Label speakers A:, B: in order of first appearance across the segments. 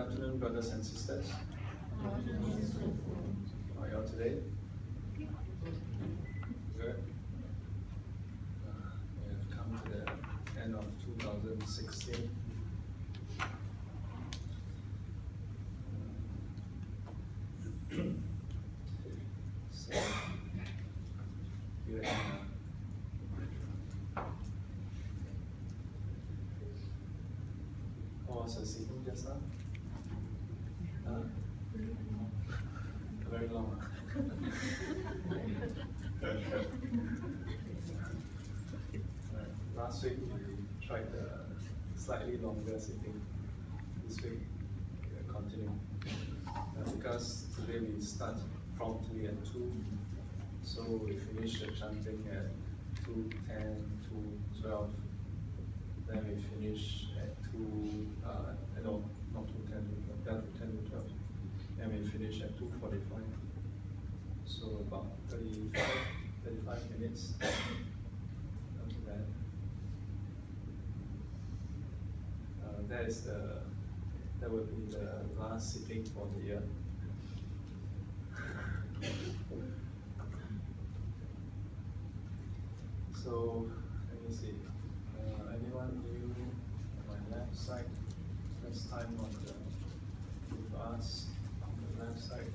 A: afternoon, brothers and sisters. How are you all today? Good. We have come to the end of 2016. So, you how was the sitting just now? Very long. Last week we tried the slightly longer sitting. This week we will continue. Because today we start promptly at 2, so we finish the chanting at 2:10, 2:12. Then we finish at 2, no, not 2:10, 10 to 12. And we finish at 2:45. So about 35 minutes. Not too bad. That will be the last sitting for the year. So let me see. Anyone new on my left side? First time on with us on the left side.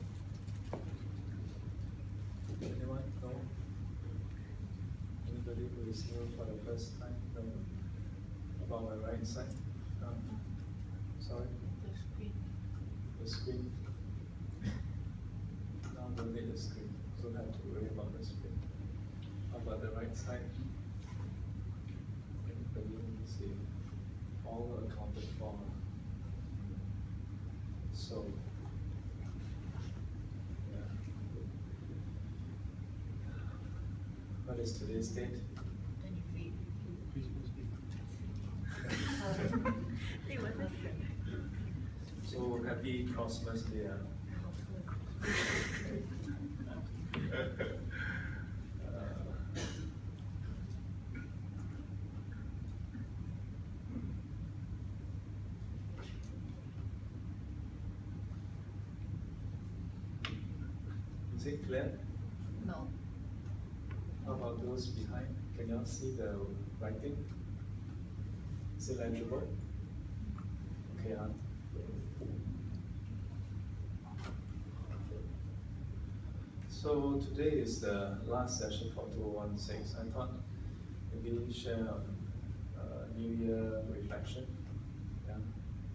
A: Anyone? No? Anybody who is new for the first time? No? About my right side? Sorry? The screen. Now don't need the screen. Don't have to worry about the screen. How about the right side? Anybody? Let me see. All accounted for. So, yeah. What is today's date?
B: 23.
A: So happy Xmas Day. Is it clear?
B: No.
A: How about those behind? Can you all see the writing? Is it legible? Okay, huh? So today is the last session for 2016. I thought maybe share New Year reflection. Yeah,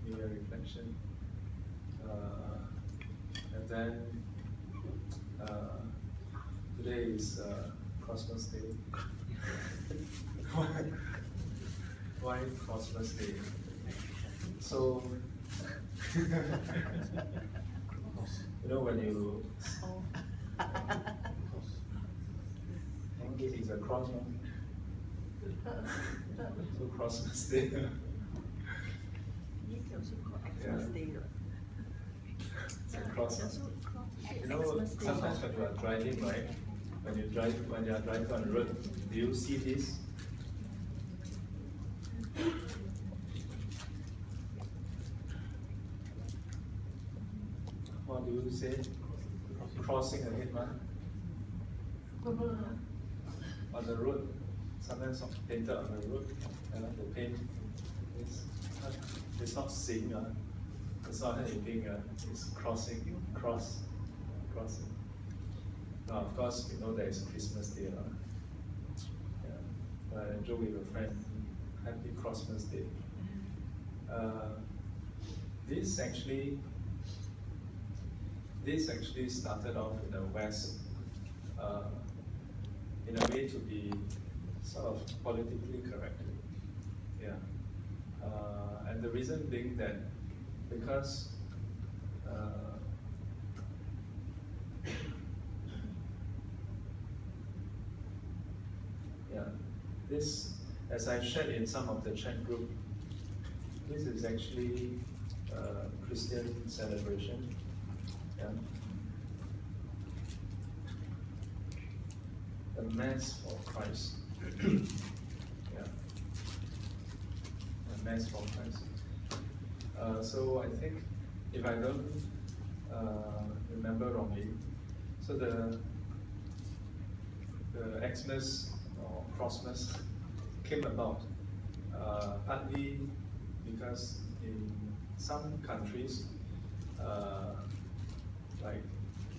A: New Year reflection. And then today is Xmas Day. Why Xmas Day? So you know when you this is a cross one. So Xmas Day. Yeah. It's a cross. You know, sometimes when you are driving, right? When you are driving on the road, do you see this? What do you say? Crossing a headline? On the road, sometimes painted on the road, the paint it's not sing, it's not anything, it's crossing. Now, of course, we know that it's Christmas Day. I enjoy with a friend. Happy Xmas Day. This actually started off in the West in a way to be sort of politically correct. Yeah. And the reason being that because this, as I shared in some of the chat group, this is actually a Christian celebration. Yeah. The Mass for Christ. Yeah. The Mass for Christ. So I think if I don't remember wrongly, so the Xmas or Crossmas came about partly because in some countries, like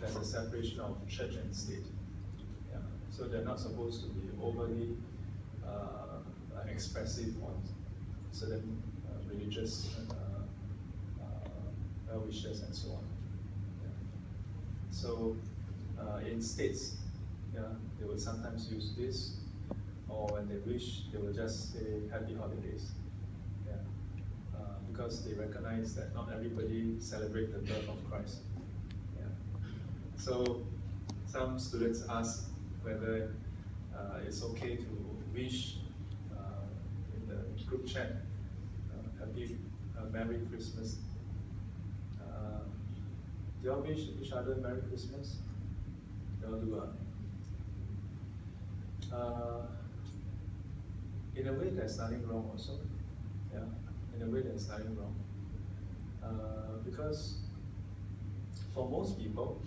A: there's a separation of church and state. Yeah. So they're not supposed to be overly expressive on certain religious wishes and so on. Yeah. So in states, yeah, they will sometimes use this, or when they wish, they will just say happy holidays. Yeah. Because they recognize that not everybody celebrates the birth of Christ. Yeah. So some students ask whether it's okay to wish in the group chat, happy Merry Christmas. Do you all wish each other Merry Christmas? You all do. In a way, there's nothing wrong also. Yeah, in a way, there's nothing wrong. Because for most people,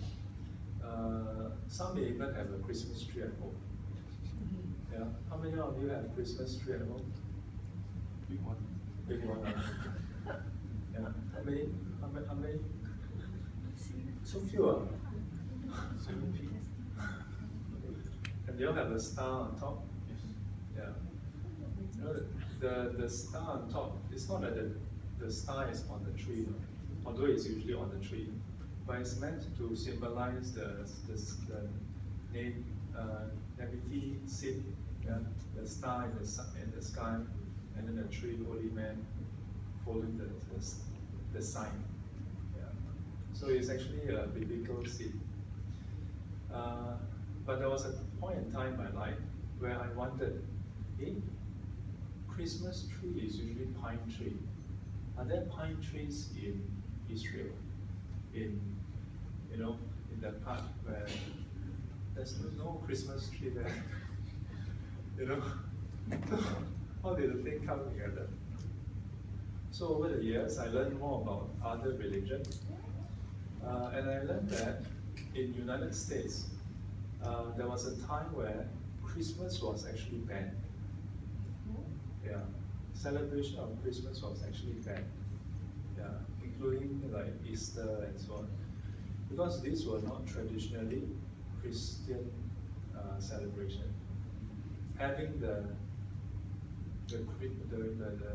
A: some may even have a Christmas tree at home. Yeah, how many of you have a Christmas tree at home? Big one. Big one. Yeah. How many? How many? So few. And they all have a star on top. Yeah. You know, the star on top, it's not that the star is on the tree, although it's usually on the tree, but it's meant to symbolize the nativity scene, yeah? The star in the sky, and then the tree, holy man, following the sign. Yeah. So it's actually a biblical scene. But there was a point in time in my life where I wondered, Christmas tree is usually pine tree. Are there pine trees in Israel? In that part where there's no Christmas tree there. How did the thing come together? So over the years, I learned more about other religions, and I learned that in United States, there was a time where Christmas was actually banned. Yeah, celebration of Christmas was actually banned. Yeah, including like Easter and so on, because these were not traditionally Christian celebration. Having the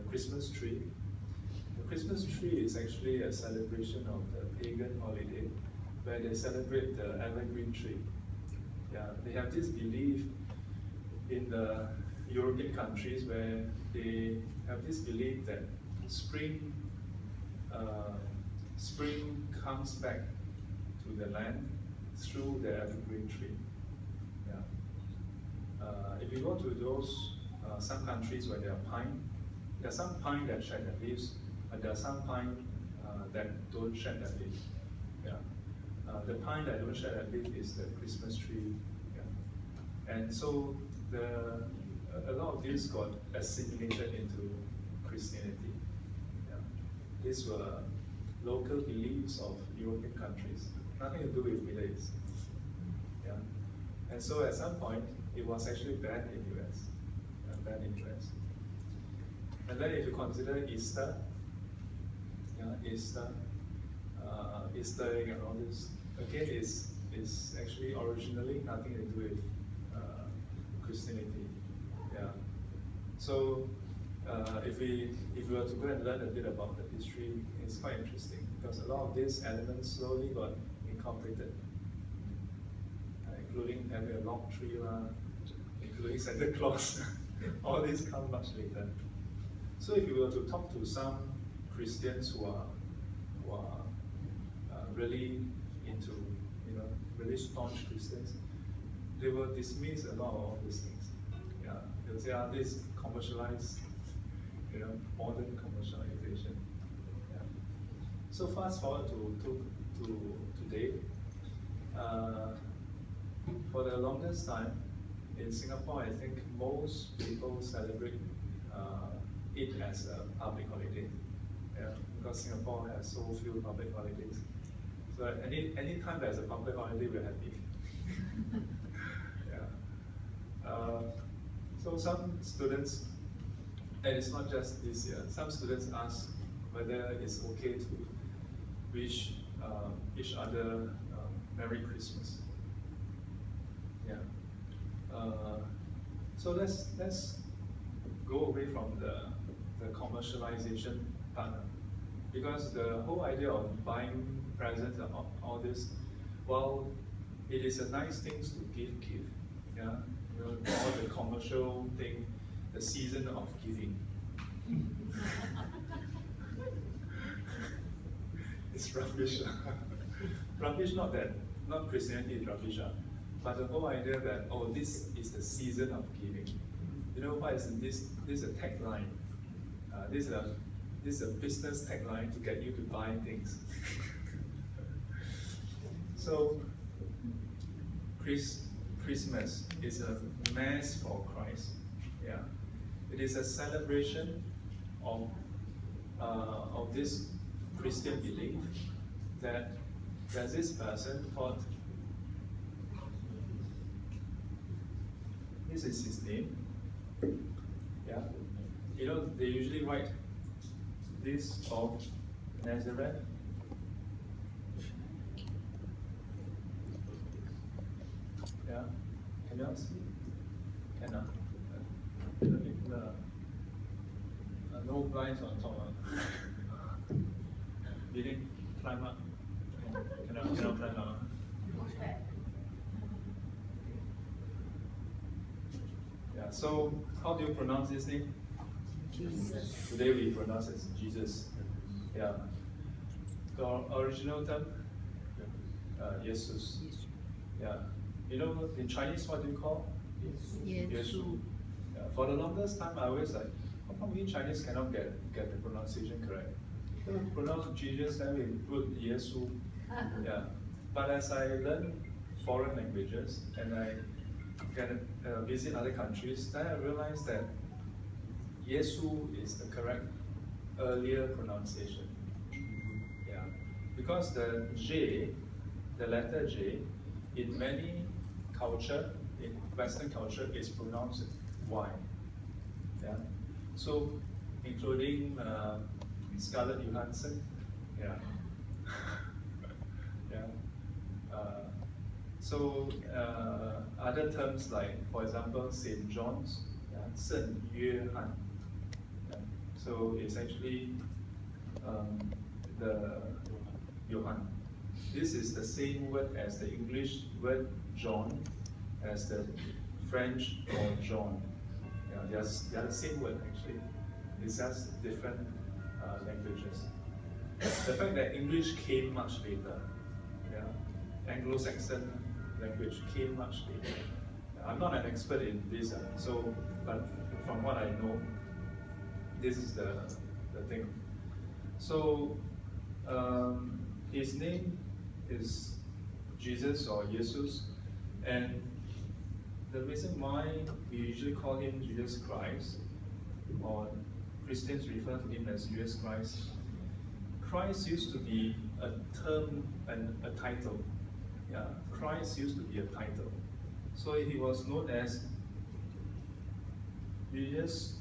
A: Christmas tree. The Christmas tree is actually a celebration of the pagan holiday where they celebrate the evergreen tree. Yeah, they have this belief in the European countries where they have this belief that spring comes back to the land through the evergreen tree. Yeah. If you go to those some countries where there are pine, there are some pine that shed their leaves, but there are some pine that don't shed their leaves. Yeah. The pine that don't shed their leaf is the Christmas tree. Yeah. And so a lot of this got assimilated into Christianity. Yeah. These were local beliefs of European countries, nothing to do with Middle East. Yeah. And so at some point, it was actually banned in US. Banned in US. And then if you consider Easter, Easter and all this, again, is actually originally nothing to do with Christianity. Yeah. So if we were to go and learn a bit about the history, it's quite interesting because a lot of these elements slowly got incorporated, including having a long tree, including Santa Claus. All these come much later. So if you were to talk to some Christians who are really into, really staunch Christians, they will dismiss a lot of all these things. Yeah, they'll say, this commercialized, modern commercialization. Yeah. So fast forward to today. For the longest time in Singapore, I think most people celebrate it as a public holiday. Yeah, because Singapore has so few public holidays. So any time there's a public holiday, we're happy. Yeah. So some students, and it's not just this year, some students ask whether it's okay to wish each other Merry Christmas. Yeah. So let's go away from the commercialization part, because the whole idea of buying presents and all this, well, it is a nice thing to give. Yeah, all the commercial thing, the season of giving. It's rubbish. Rubbish, not Christianity is rubbish, but the whole idea that, oh, this is the season of giving. You know what is this? This is a tagline. This is a business tagline to get you to buy things. So, Christmas is a mass for Christ. Yeah, it is a celebration of this Christian belief that there's this person called, this is his name. Yeah, you know, they usually write this of Nazareth. Yeah, can you all see? Cannot. No blinds on top. Meaning, climb up. Cannot climb up. Yeah, so how do you pronounce his name?
B: Jesus.
A: Today we pronounce it Jesus. Yeah. The original term? Jesus. Yeah. You know, in Chinese, what do you call?
B: Yesu.
A: Yeah. For the longest time, I always like, how come we Chinese cannot get the pronunciation correct? We pronounce Jesus, then we put Yesu. Yeah. But as I learn foreign languages and I can visit other countries, then I realize that Yesu is the correct earlier pronunciation. Yeah. Because the J, the letter J, in many culture, in Western culture, is pronounced Y. Yeah. So, including Scarlett Johansson. Yeah. Yeah. So other terms like, for example, St. John's, yeah, 圣约翰. Yeah. So it's actually the Johann. This is the same word as the English word John, as the French for John. Yeah, they are the same word actually. It's just different languages. The fact that English came much later, yeah, Anglo-Saxon language came much later. I'm not an expert in this, but from what I know, this is the thing. So his name is Jesus or Jesus, and the reason why we usually call him Jesus Christ, or Christians refer to him as Jesus Christ. Christ used to be a term and a title. Yeah, Christ used to be a title. So he was known as Jesus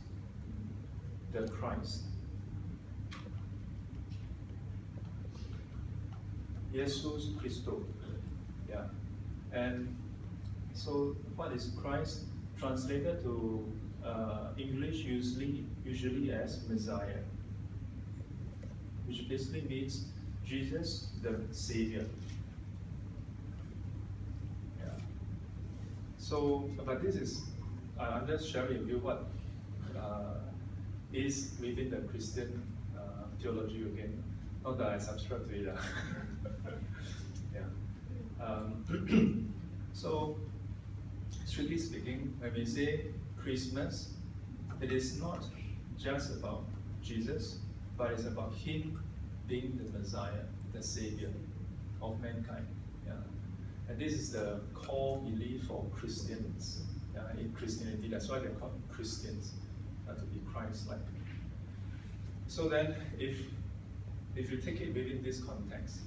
A: the Christ. Jesus Christo. Yeah. And so what is Christ? Translated to English usually as Messiah, which basically means Jesus the Savior. Yeah. So, but this is, I'm just sharing with you what is within the Christian theology again. Not that I subscribe to it. Yeah. So, strictly speaking, when we say Christmas, it is not just about Jesus, but it's about him being the Messiah, the Savior of mankind. Yeah. And this is the core belief for Christians. Yeah, in Christianity, that's why they're called Christians, to be Christ-like. So then, if
C: if you take it within this context.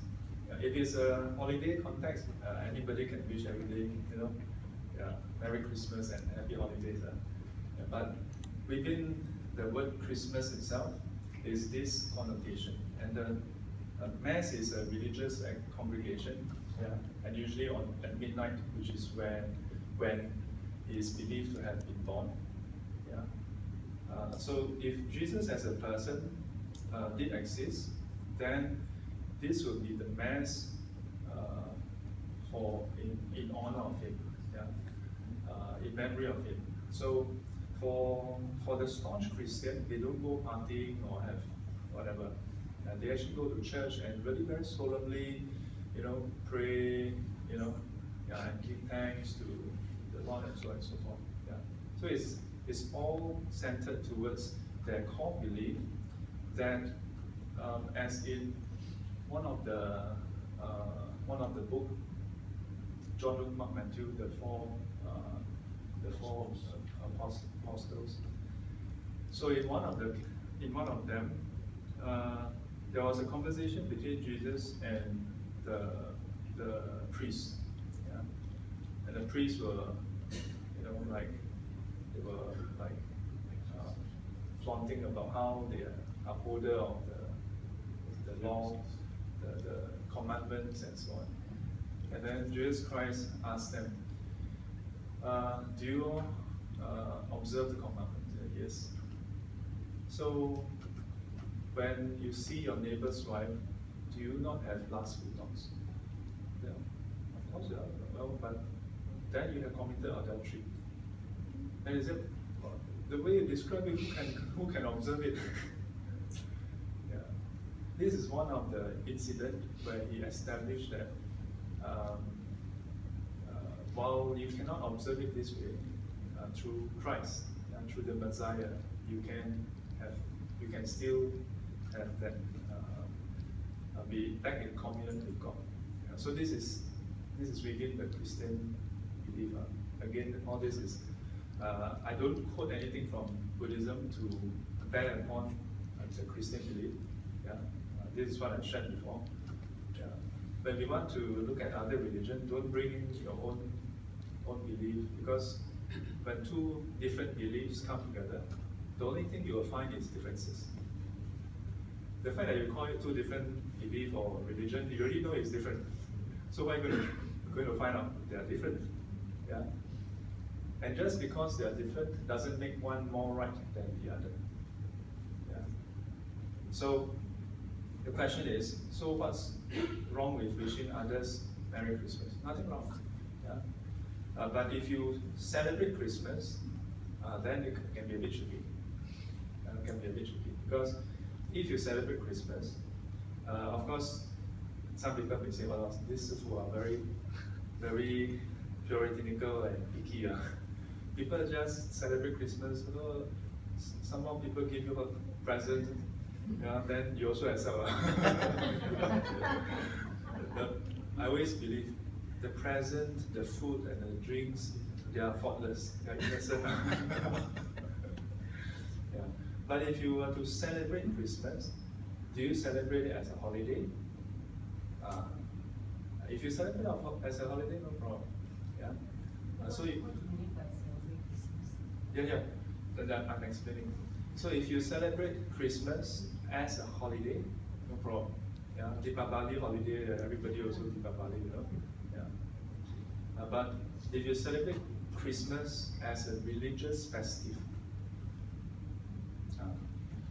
C: If it's a holiday context, anybody can wish every day, Merry Christmas and Happy Holidays. But within the word Christmas itself is this connotation. And the Mass is a religious congregation, and usually at midnight, which is when he is believed to have been born. So if Jesus as a person did exist, then this would be the Mass in honor of him, in memory of him. So for the staunch Christian, they don't go partying or have whatever. They actually go to church and really very solemnly, pray, and give thanks to the Lord and so on and so forth. So it's all centered towards their core belief that, as in one of the book, John, Luke, Mark, Matthew, the four apostles. So in one of them, there was a conversation between Jesus and the priest, and the priests were, they were flaunting about how they are upholder of the law, the commandments, and so on. And then Jesus Christ asked them, "Do you observe the commandments?" Yes. So when you see your neighbor's wife, do you not have lust with dogs? Yeah, of course you have. Well, but then you have committed adultery. And he said, the way you describe it, who can observe it? This is one of the incidents where he established that while you cannot observe it this way, through Christ and through the Messiah, you can still have that be back in communion with God. So this is within the Christian belief. Again, all this is I don't quote anything from Buddhism to bear upon the Christian belief. This is what I shared before. When we want to look at other religions, don't bring in your own belief, because when two different beliefs come together, the only thing you will find is differences. The fact that you call it two different belief or religion, you already know it's different. So why are you going to find out they are different? And just because they are different doesn't make one more right than the other. So the question is, so what's wrong with wishing others Merry Christmas? Nothing wrong. But if you celebrate Christmas, then it can be a bit tricky. Because if you celebrate Christmas, of course, some people may say, well, these who are very, very puritanical and picky. People just celebrate Christmas. Some more people give you a present, then you also accept. I always believe the present, the food, and the drinks, they are faultless, they are innocent. But if you were to celebrate Christmas, do you celebrate it as a holiday? If you celebrate it as a holiday, no problem. So I'm explaining. So if you celebrate Christmas as a holiday, no problem. Deepavali holiday, everybody also Deepavali, but if you celebrate Christmas as a religious festive,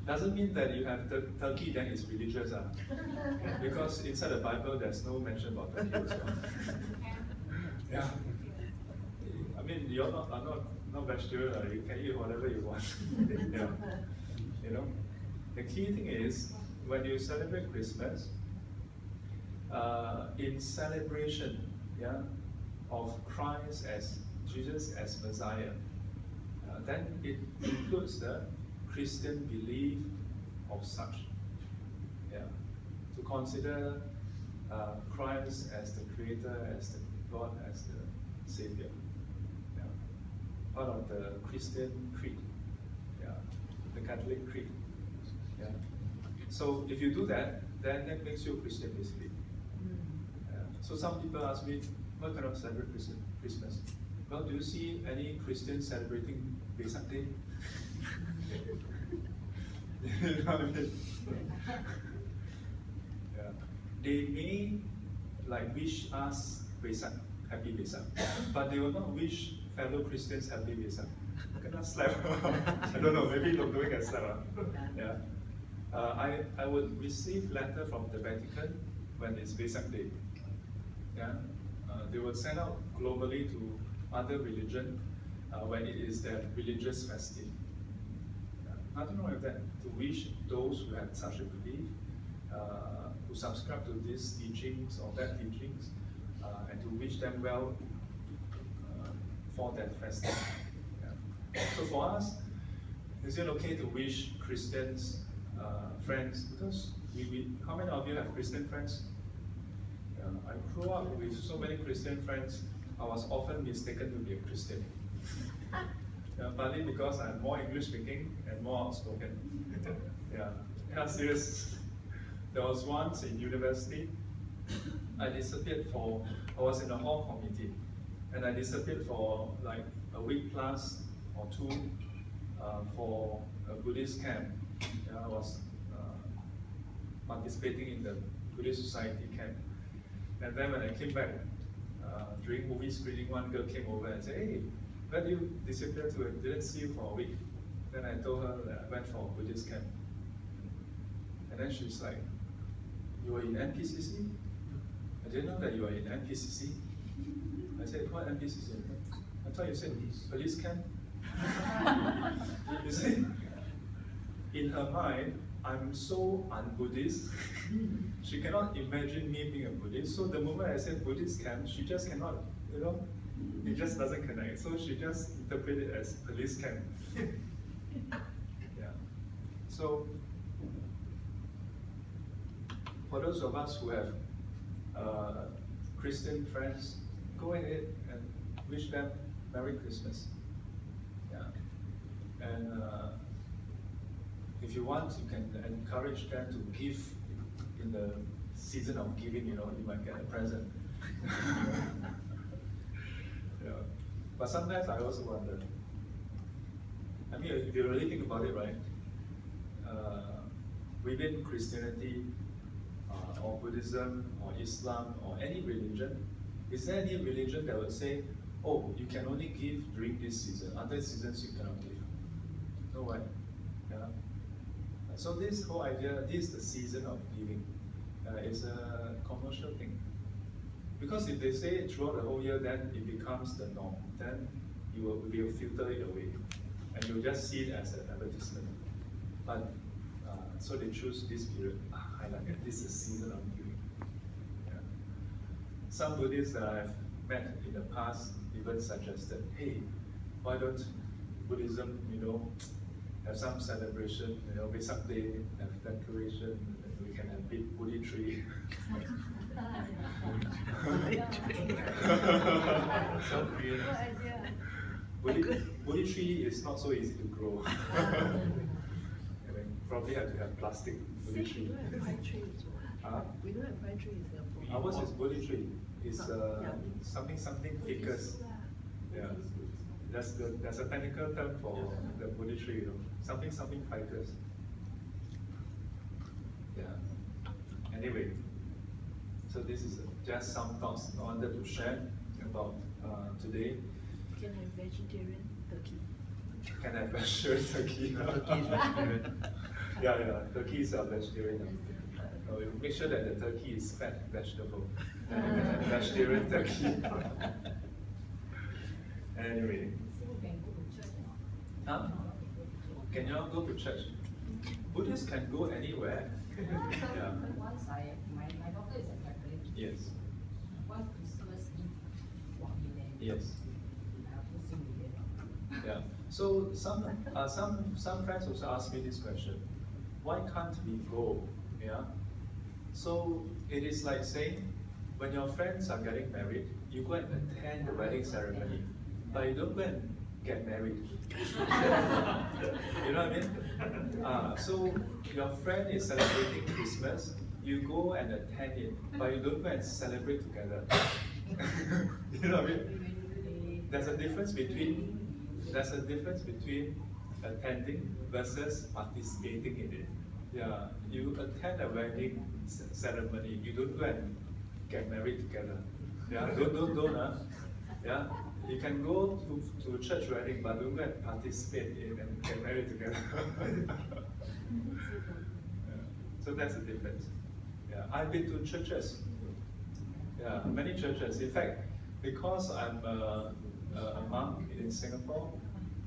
C: doesn't mean that you have turkey, then it's religious. Because inside the Bible, there's no mention about turkey also. I mean, you're not vegetarian, you can eat whatever you want. The key thing is, when you celebrate Christmas, in celebration of Christ as Jesus as Messiah, then it includes the Christian belief of such. To consider Christ as the Creator, as the God, as the Savior. Part of the Christian creed, the Catholic creed. So if you do that, then that makes you a Christian basically. So some people ask me, what kind of celebrate Christmas? Well, do you see any Christians celebrating Vesak Day? You know what I mean? Yeah. They may like wish us Vesak, happy Vesak, but they will not wish fellow Christians happy Vesak. Cannot slap. I don't know, maybe Lodovic can slap. Yeah. I would receive letter from the Vatican when it's Vesak Day. Yeah. They would send out globally to other religion when it is their religious festive. Nothing wrong with that. To wish those who have such a belief, who subscribe to these teachings or that teachings, and to wish them well for that festival. Yeah. So for us, is it okay to wish Christians friends? Because how many of you have Christian friends? I grew up with so many Christian friends. I was often mistaken to be a Christian. Partly because I'm more English speaking and more outspoken. Yeah, serious. There was once in university, I was in a hall committee, and I disappeared for like a week plus or two for a Buddhist camp. Yeah, I was participating in the Buddhist society camp. And then when I came back, during movie screening, one girl came over and said, "Hey, where did you disappear to? I didn't see you for a week." Then I told her that I went for a Buddhist camp. And then she's like, "You were in NPCC? I didn't know that you were in NPCC." I said, "What NPCC? I thought you said police camp." You see, in her mind, I'm so un-Buddhist, she cannot imagine me being a Buddhist. So the moment I said Buddhist camp, she just cannot, it just doesn't connect. So she just interpreted it as police camp. Yeah. So for those of us who have Christian friends, go ahead and wish them Merry Christmas. Yeah. And if you want, you can encourage them to give in the season of giving, you might get a present. Yeah. But sometimes I also wonder, I mean, if you really think about it, right, within Christianity or Buddhism or Islam or any religion, is there any religion that would say, oh, you can only give during this season, other seasons you cannot give? No way. Yeah. So this whole idea, this is the season of giving, is a commercial thing. Because if they say it throughout the whole year, then it becomes the norm. Then you will filter it away, and you'll just see it as an advertisement. But so they choose this period. Highlight this is the season of giving. Yeah. Some Buddhists that I've met in the past even suggested, hey, why don't Buddhism, have some celebration, Vesak Day, have decoration, and we can have big Buddha tree. So creative. Buddha tree is not so easy to grow. Probably have to have plastic Buddha tree.
B: We don't have pine tree as well. We don't have pine tree in Singapore.
C: Ours is Buddha tree. It's something ficus. Yeah. There's a technical term for the Buddha tree, something ficus. Yeah. Anyway, so this is just some thoughts I wanted to share about today.
B: Can I have vegetarian turkey?
C: Can I have vegetarian turkey?
D: Turkey is vegetarian.
C: Yeah, turkey is a vegetarian. Make sure that the turkey is fat vegetable. Vegetarian turkey. Anyway. Huh? Can you all go to church? Buddhists can go anywhere. Yeah.
E: Once my daughter is a Catholic.
C: Yes.
E: One Christmas Eve, walk in there.
C: Yes. Yeah. So some friends also ask me this question: why can't we go? Yeah. So it is like saying, when your friends are getting married, you go and attend the wedding ceremony, but you don't go and get married. You know what I mean? So your friend is celebrating Christmas, you go and attend it, but you don't go and celebrate together. You know what I mean? There's a difference between attending versus participating in it. Yeah, you attend a wedding ceremony, you don't go and get married together. Yeah, don't. Yeah, you can go to a church wedding, but don't go and participate in and get married together. Yeah. So that's the difference. Yeah, I've been to churches. Yeah, many churches. In fact, because I'm a monk in Singapore,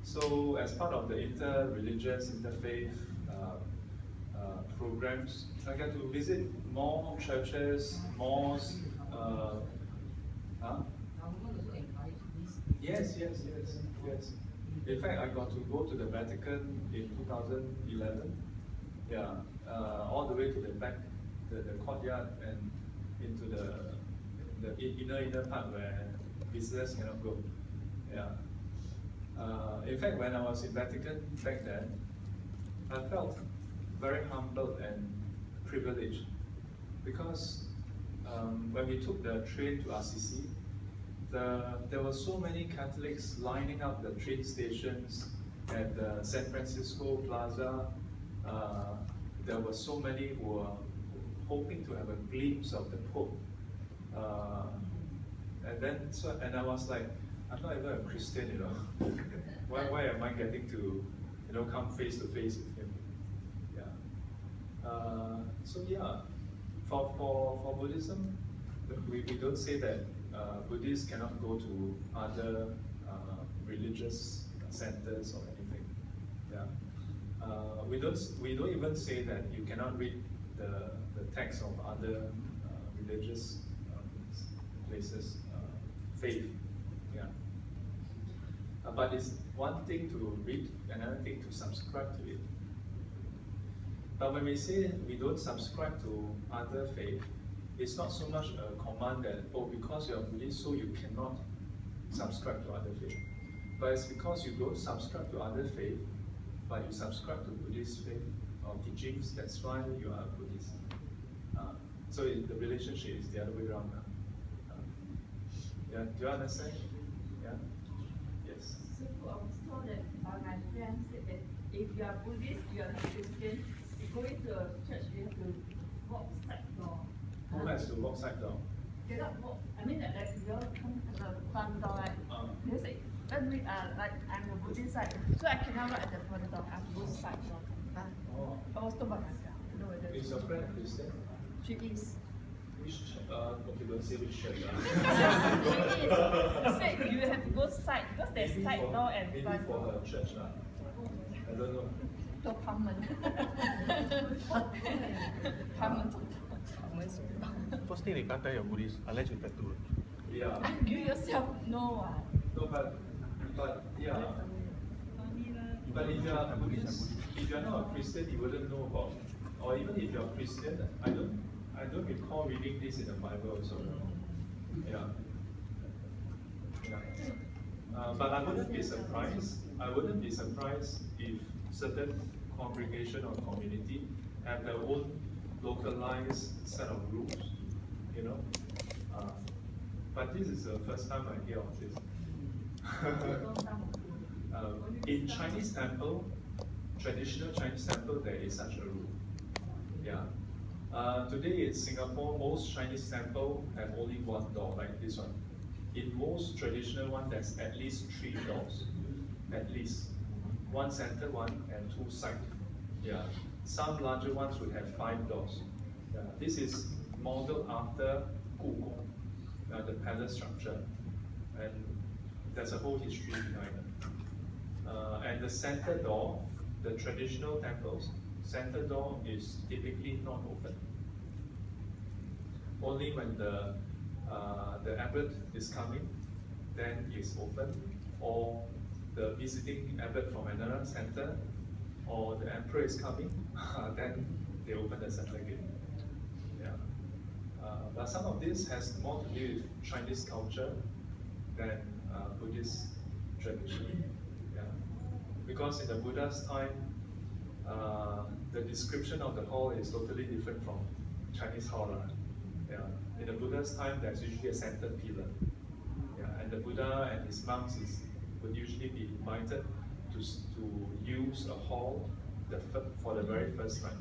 C: so as part of the inter-religious, interfaith programs, I get to visit more churches, mosques. Yes. In fact, I got to go to the Vatican in 2011. Yeah, all the way to the back, the courtyard, and into the inner part where visitors cannot go. Yeah. In fact, when I was in Vatican back then, I felt very humbled and privileged because when we took the train to RCC, there were so many Catholics lining up the train stations at the San Francisco Plaza. There were so many who were hoping to have a glimpse of the Pope. And I was like, I'm not even a Christian, you know. Why am I getting to, come face to face with him? Yeah. So yeah, for Buddhism, we don't say that Buddhists cannot go to other religious centers or anything. Yeah. We don't even say that you cannot read the text of other religious places, faith. Yeah. But it's one thing to read, another thing to subscribe to it. But when we say we don't subscribe to other faith, it's not so much a command that, oh, because you're Buddhist, so you cannot subscribe to other faith. But it's because you don't subscribe to other faith, but you subscribe to Buddhist faith or teachings, that's why you are a Buddhist. So the relationship is the other way around now. Yeah, do you understand? Yeah? Yes.
B: So I was told that my friend said that if you are Buddhist, you are not Christian, you go into a church, you have to walk side door.
C: Who has to walk side door?
B: Cannot walk. I mean, like you all come to the front door, right? They say, when we are like I'm a Buddhist side, so I cannot walk at the front door. I have to go side door. I was told by myself. I don't know whether
C: Is your friend Christian?
B: she is.
C: Which okay, don't say which church.
B: She is. She said you have to go side because there's
C: Maybe
B: side door and
C: maybe
B: front
C: for
B: door.
C: her church. I don't know.
B: 做他们，他们做他们说。
D: First thing they can't tell you're Buddhist unless you tattoo.
C: Yeah.
B: You yourself know ah.
C: No, but yeah. But if you are Buddhist, if you are not a Christian, you wouldn't know about. Or even if you are Christian, I don't recall reading this in the Bible also. Yeah. But I wouldn't be surprised. I wouldn't be surprised if certain congregation or community have their own localized set of rules. But this is the first time I hear of this. In Chinese temple, traditional Chinese temple, there is such a rule. Yeah. Today in Singapore, most Chinese temple have only one door, like this one. In most traditional one, there's at least 3 doors. At least. One center one and 2 side. Yeah. Some larger ones would have 5 doors. Yeah. This is modeled after Gugong, the palace structure. And there's a whole history behind it. And the center door, the traditional temples, center door is typically not open. Only when the abbot is coming, then it's open, or the visiting abbot from another center, or the emperor is coming, then they open the center gate. Yeah. But some of this has more to do with Chinese culture than Buddhist tradition. Yeah. Because in the Buddha's time, the description of the hall is totally different from Chinese hall. Yeah. In the Buddha's time, there's usually a center pillar. Yeah. And the Buddha and his monks would usually be invited to use a hall for the very first night.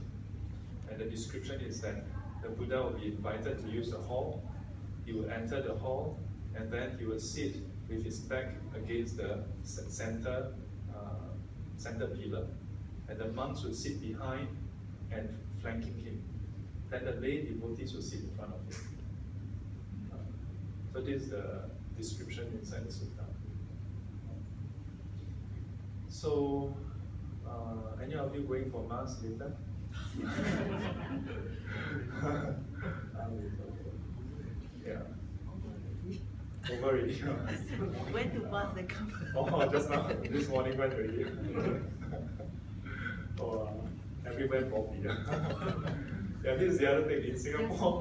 C: And the description is that the Buddha will be invited to use the hall. He will enter the hall, and then he will sit with his back against the center pillar, and the monks will sit behind and flanking him. Then the lay devotees will sit in front of him. So this is the description inside the sutta. So, any of you going for mass later? Yeah. Over already.
F: When do mass they come?
C: Oh, just now. This morning went already. Oh, everywhere Bobby. Yeah, this is the other thing. In Singapore,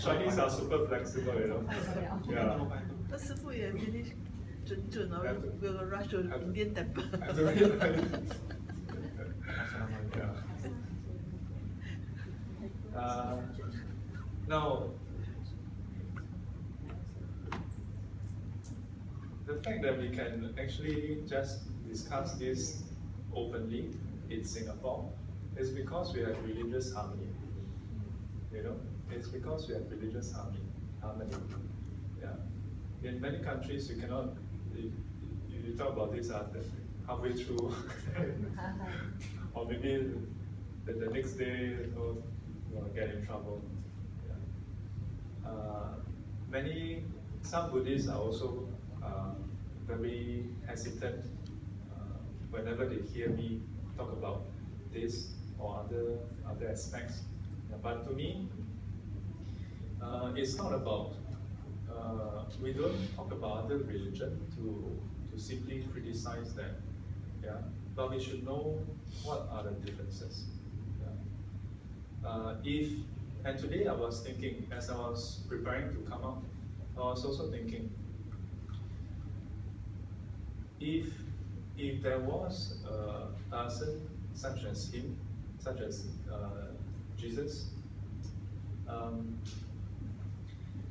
C: Chinese are super flexible, you know. Yeah.
F: 那师傅也 finish 准哦 ，will rush to Indian temple.
C: Now, the fact that we can actually just discuss this openly in Singapore is because we have religious harmony. You know, it's because we have religious harmony. Yeah. In many countries, you cannot. You talk about this halfway through, or maybe the next day, you get in trouble. Yeah. Some Buddhists are also very hesitant whenever they hear me talk about this or other aspects. Yeah, but to me, it's not about, we don't talk about other religion to simply criticize them. Yeah? But we should know what are the differences. Yeah? And today I was thinking, as I was preparing to come up, I was also thinking, if there was a person such as him, such as Jesus,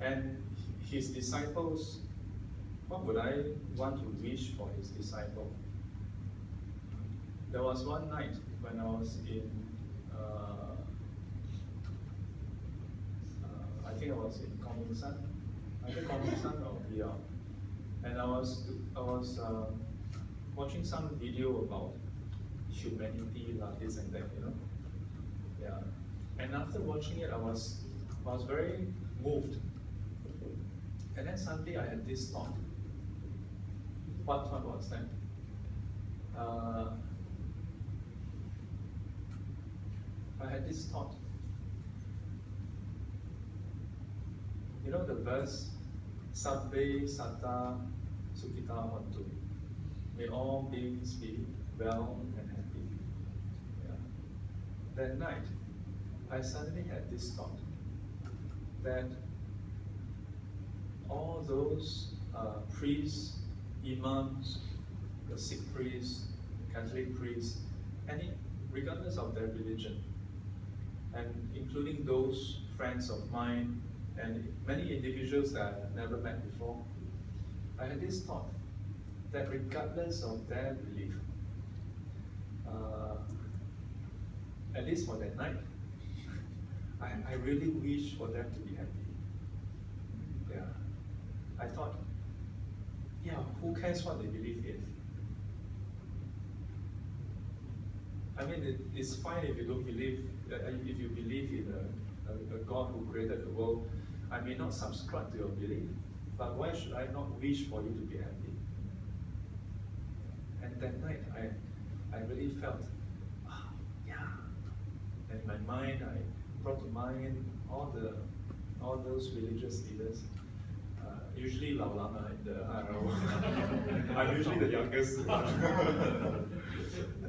C: and his disciples, what would I want to wish for his disciple? There was one night when I was in, I think I was in Kuala either Kuala or PR, and I was watching some video about humanity, like this and that, you know. Yeah, and after watching it, I was very moved, and then suddenly I had this thought. What thought was that? I had this thought. You know the verse, Sabbe Satta Sukhita Hotu. May all beings be well and happy. Yeah. That night, I suddenly had this thought that all those priests, imams, the Sikh priests, Catholic priests, regardless of their religion, and including those friends of mine and many individuals that I've never met before, I had this thought that regardless of their belief, at least for that night, I really wish for them to be happy. Yeah. I thought, yeah, who cares what they believe in? I mean, it's fine if you don't believe, if you believe in a God who created the world. I may not subscribe to your belief, but why should I not wish for you to be happy? And that night, I really felt, yeah. And in my mind, I brought to mind all those religious leaders. Usually Lao Lama in the IRO. I'm usually the youngest. And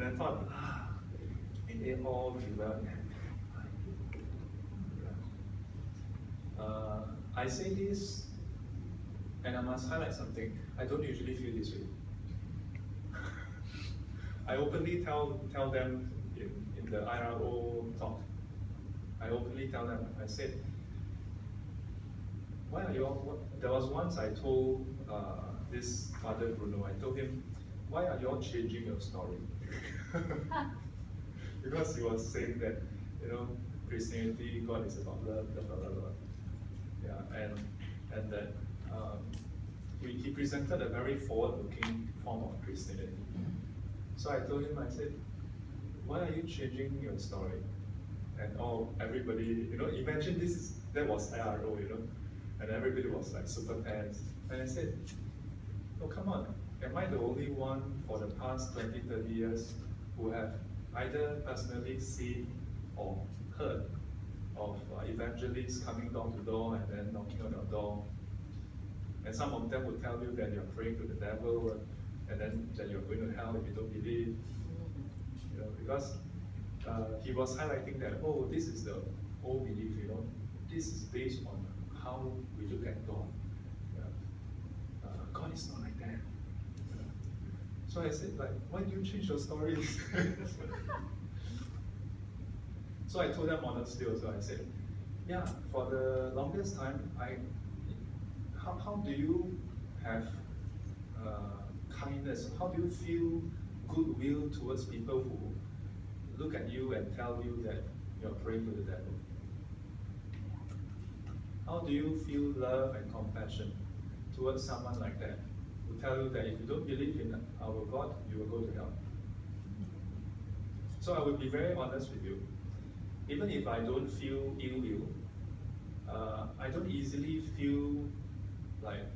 C: I thought, may they all be well and happy. I say this, and I must highlight something. I don't usually feel this way. I openly tell them in the IRO talk. I openly tell them, I said, why are you all, there was once I told this Father Bruno, I told him, why are you all changing your story? Because he was saying that, Christianity, God is about love, blah, blah, blah, blah. Yeah, and that he presented a very forward-looking form of Christianity. So I told him, I said, why are you changing your story? And everybody, imagine that was IRO, and everybody was like super tense. And I said, oh, come on, am I the only one for the past 20, 30 years who have either personally seen or heard of evangelists coming door to door and then knocking on your door? And some of them would tell you that you're praying to the devil, and then that you're going to hell if you don't believe. Because he was highlighting that, this is the old belief, this is based on how we look at God. God is not like that. So I said, why do you change your stories? So I told them honestly also, I said, yeah, for the longest time, how do you have kindness? How do you feel goodwill towards people who look at you and tell you that you're praying to the devil? How do you feel love and compassion towards someone like that, who tell you that if you don't believe in our God, you will go to hell? So I would be very honest with you. Even if I don't feel ill will, I don't easily feel like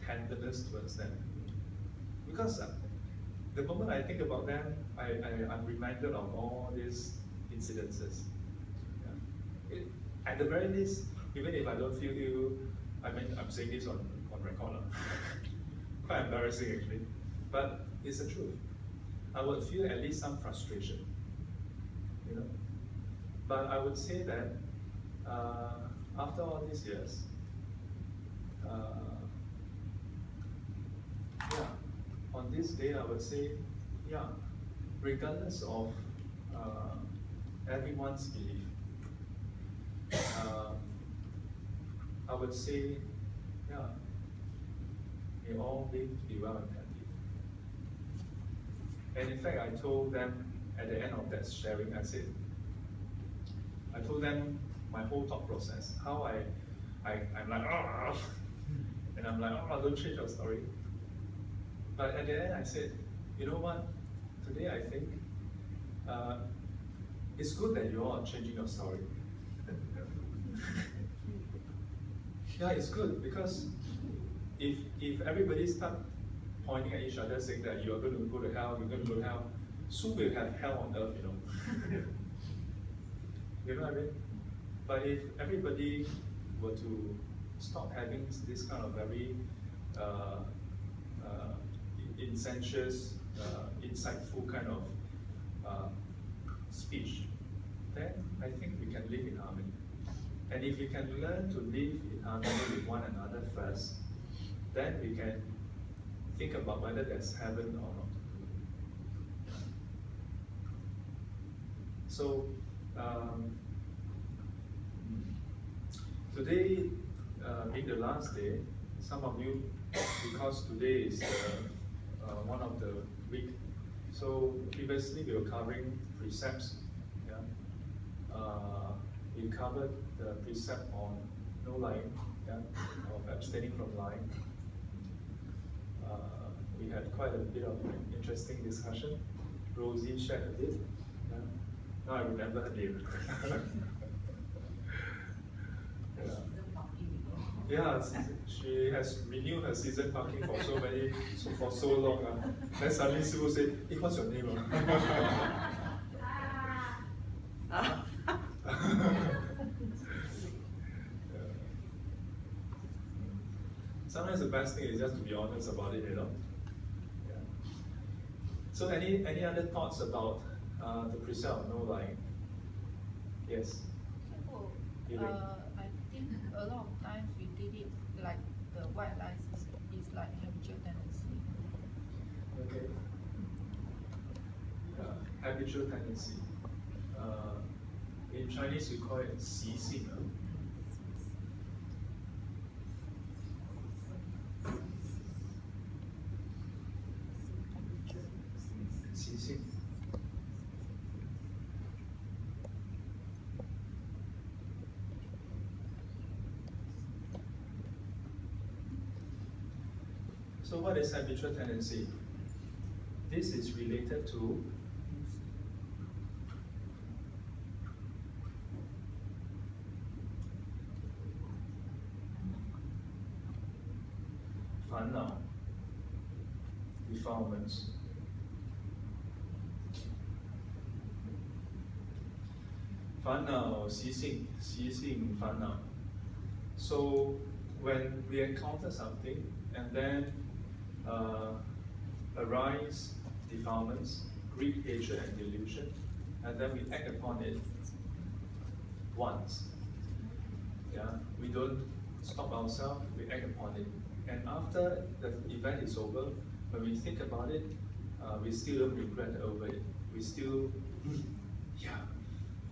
C: tenderness towards them. Because the moment I think about them, I'm reminded of all these incidences. Yeah. At the very least, even if I don't feel ill, I'm saying this on record. Quite embarrassing actually, but it's the truth. I would feel at least some frustration, But I would say that after all these years, on this day I would say, regardless of everyone's belief, I would say, may all live, be well and happy. And in fact, I told them at the end of that sharing, I told them my whole thought process, how I'm like, and I'm like, don't change your story. But at the end, I said, you know what? Today, I think it's good that you all are changing your story. Yeah, it's good because if everybody start pointing at each other saying that you are going to go to hell, you're going to go to hell, soon we'll have hell on earth, You know what I mean? But if everybody were to stop having this kind of very incensous, insightful kind of speech, then I think we can live in harmony. And if we can learn to live in harmony with one another first, then we can think about whether there's heaven or not. So, today, being the last day, some of you, because today is one of the week, so previously we were covering precepts. We covered the precept on no lying, of abstaining from lying. We had quite a bit of interesting discussion. Rosie shared a bit. Now I remember her name. Yeah, she has renewed her season parking for so long. Then suddenly she will say, hey, what's your name? Sometimes the best thing is just to be honest about it, Yeah. So any other thoughts about the precept of no lying? Yes.
B: I think a lot of times we did it like the white lies is like habitual tendency.
C: Okay. Habitual tendency. In Chinese, we call it 习性. So what is habitual tendency? This is related to Fanna, defilements. Fanna or 习性, 习性 Fanna. So when we encounter something and then arise defilements, greed, hatred, and delusion, and then we act upon it once. Yeah, we don't stop ourselves, we act upon it. And after the event is over, when we think about it, we still don't regret over it. We still, yeah,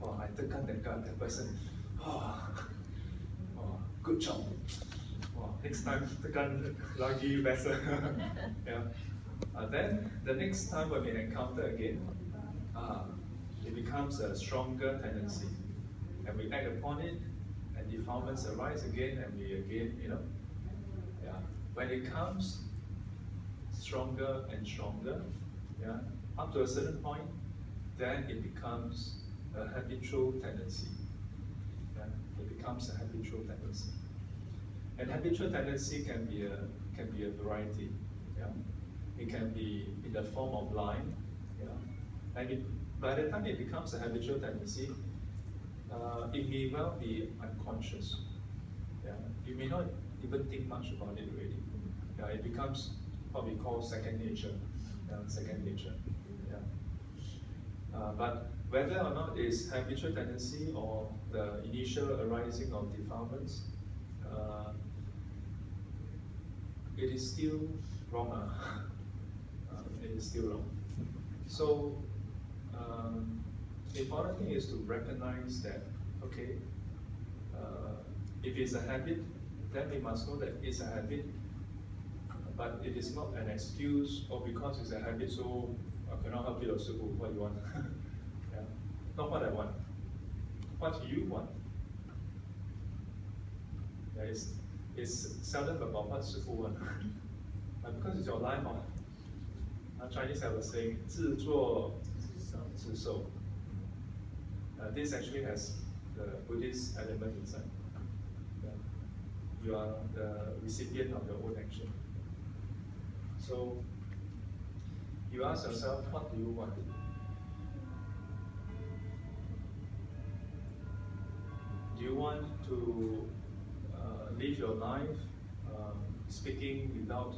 C: oh, I tekan that person. Oh, good job. Oh, next time tekan lagi better. Yeah. Then the next time when we encounter again, it becomes a stronger tendency, and we act upon it, and defilements arise again, and we again, yeah. When it comes stronger and stronger, yeah, up to a certain point, then it becomes a habitual tendency. Yeah, it becomes a habitual tendency, and habitual tendency can be a variety. Yeah, it can be in the form of lying. Yeah, and by the time it becomes a habitual tendency, it may well be unconscious. Yeah, you may not even think much about it already. Yeah, it becomes what we call second nature. Yeah, second nature. Yeah. But whether or not it's habitual tendency or the initial arising of defilements, it is still wrong. It is still wrong. So, the important thing is to recognize that, okay, if it's a habit, then we must know that it's a habit, but it is not an excuse, or because it's a habit, so I cannot help it also. What you want? Yeah. Not what I want. What you want. Yeah, it's seldom about what Sifu want. But because it's your life, Chinese have a saying, 自作自受. This actually has the Buddhist element inside. Yeah. You are the recipient of your own action. So you ask yourself, what do you want? Do you want to live your life speaking without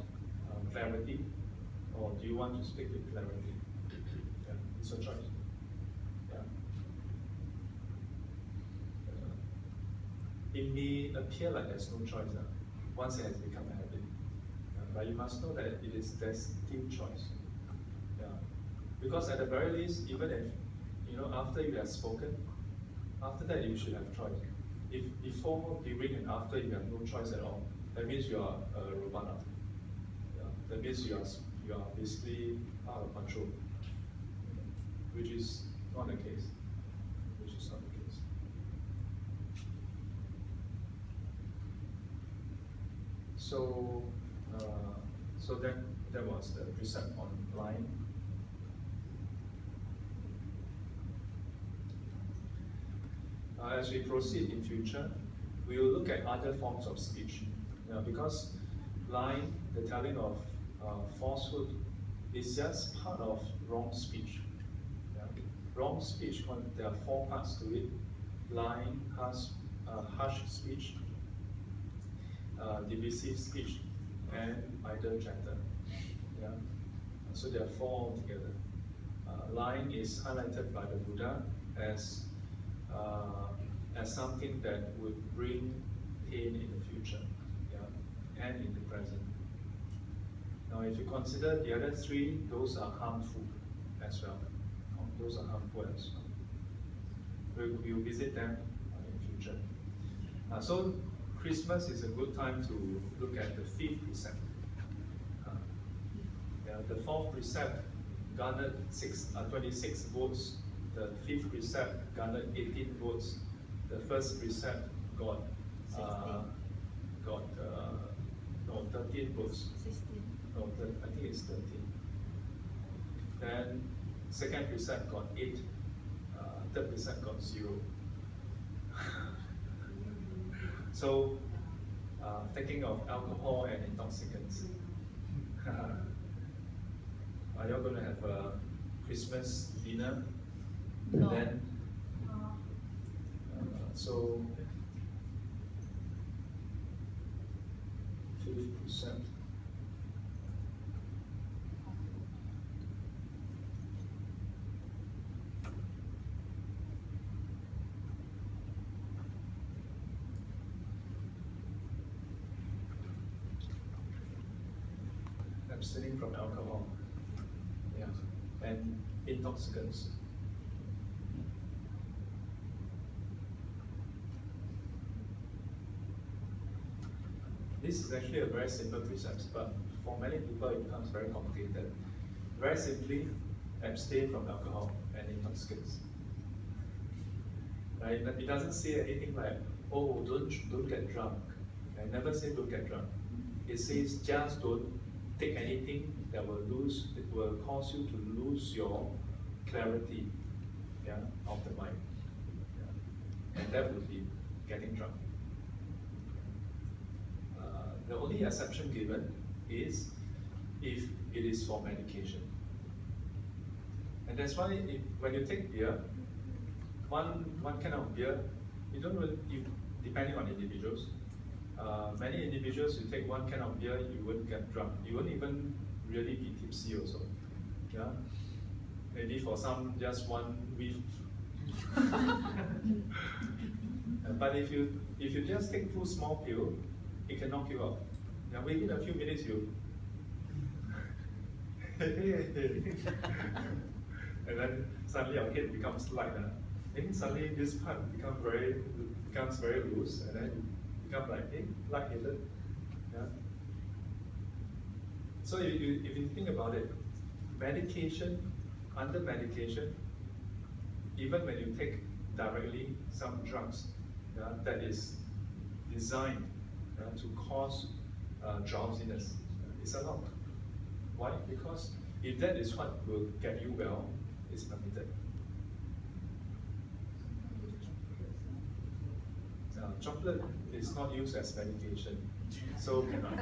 C: clarity, or do you want to speak with clarity? Yeah, it's your choice. Yeah. It may appear like there's no choice once it has become a habit. But you must know that there's still choice. Yeah. Because at the very least, even if, after you have spoken, after that you should have choice. If before, during, and after you have no choice at all, that means you are a robot. Yeah. That means you are basically out of control, which is not the case. Which is not the case. So that was the precept on lying. As we proceed in future, we will look at other forms of speech. Because lying, the telling of falsehood, is just part of wrong speech. Yeah. Wrong speech, there are 4 parts to it: lying, harsh speech, divisive speech, and idle chatter. Yeah. So there are 4 altogether. Lying is highlighted by the Buddha as something that would bring pain in the future, yeah, and in the present. Now, if you consider the other 3, those are harmful as well. Those are harmful as well. we'll visit them in future. So Christmas is a good time to look at the 5th precept. The 4th precept garnered 26 votes. The 5th precept garnered 18 votes. The 1st precept got 13 votes.
B: 16.
C: No, I think it's 13. Then 2nd precept got 8. 3rd precept got 0. So, thinking of alcohol and intoxicants. Are you all going to have a Christmas dinner?
B: No.
C: Then, so 5%. Abstaining from alcohol, yeah, and intoxicants. This is actually a very simple precept, but for many people it becomes very complicated. Very simply, abstain from alcohol and intoxicants. Right? It doesn't say anything like, oh, don't get drunk. I never say don't get drunk. It says just don't take anything that will cause you to lose your clarity, yeah, of the mind. Yeah. And that would be getting drunk. The only exception given is if it is for medication. And that's why when you take beer, one kind of beer, depending on individuals, many individuals, you take one can of beer, you wouldn't get drunk. You wouldn't even really be tipsy also. Yeah? Maybe for some, just one whiff. But if you just take 2 small pills, it can knock you out. Now within a few minutes you and then suddenly our head becomes light. Then suddenly this part becomes very loose, and then become like light-headed. Yeah. So if you think about it, under medication, even when you take directly some drugs, yeah, that is designed to cause drowsiness, it's allowed. Why? Because if that is what will get you well, it's permitted. Chocolate is not used as medication, so cannot.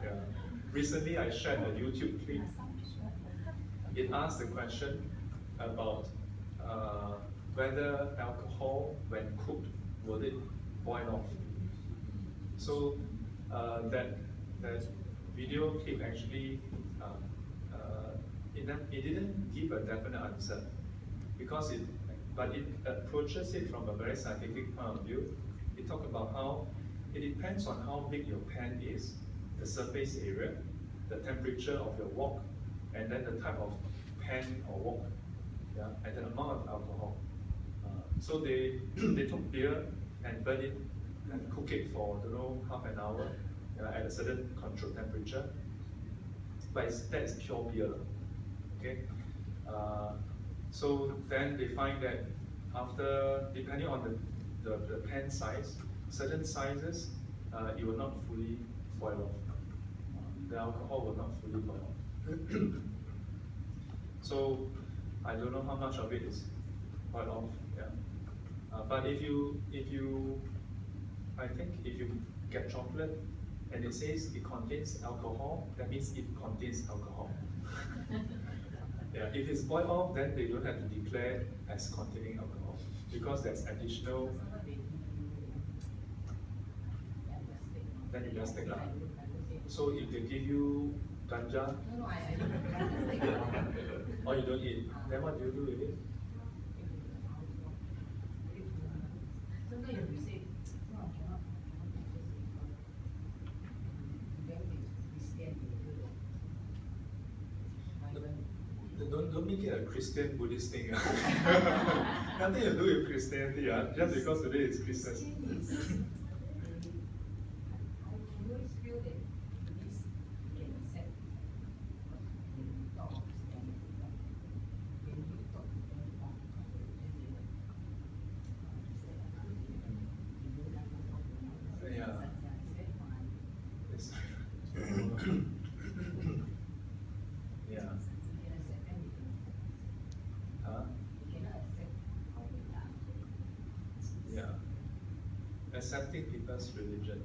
C: Yeah. Recently, I shared a YouTube clip. It asked the question about whether alcohol, when cooked, will it boil off? So that video clip actually it didn't give a definite answer, because it approaches it from a very scientific point of view. It talks about how it depends on how big your pan is, the surface area, the temperature of your wok, and then the type of pan or wok, yeah, and the amount of alcohol. So they took beer and burn it and cook it for, half an hour at a certain controlled temperature. But that is pure beer. Okay. So then they find that after, depending on the pan size, certain sizes, it will not fully boil off. The alcohol will not fully boil off. So I don't know how much of it is boiled off. Yeah. But if you I think if you get chocolate and it says it contains alcohol, that means it contains alcohol. Yeah, if it's boiled off, then they don't have to declare as containing alcohol, because there's additional. Then you just take that. So if they give you ganja, or you don't eat, then what do you do with it? Don't don't make it a Christian Buddhist thing. Nothing to do with Christianity, just because today is Christmas.
E: I always feel that Buddhists can accept thought and when you talk to them about
C: Yeah. It's yeah. Huh? Yeah. Accepting people's religion.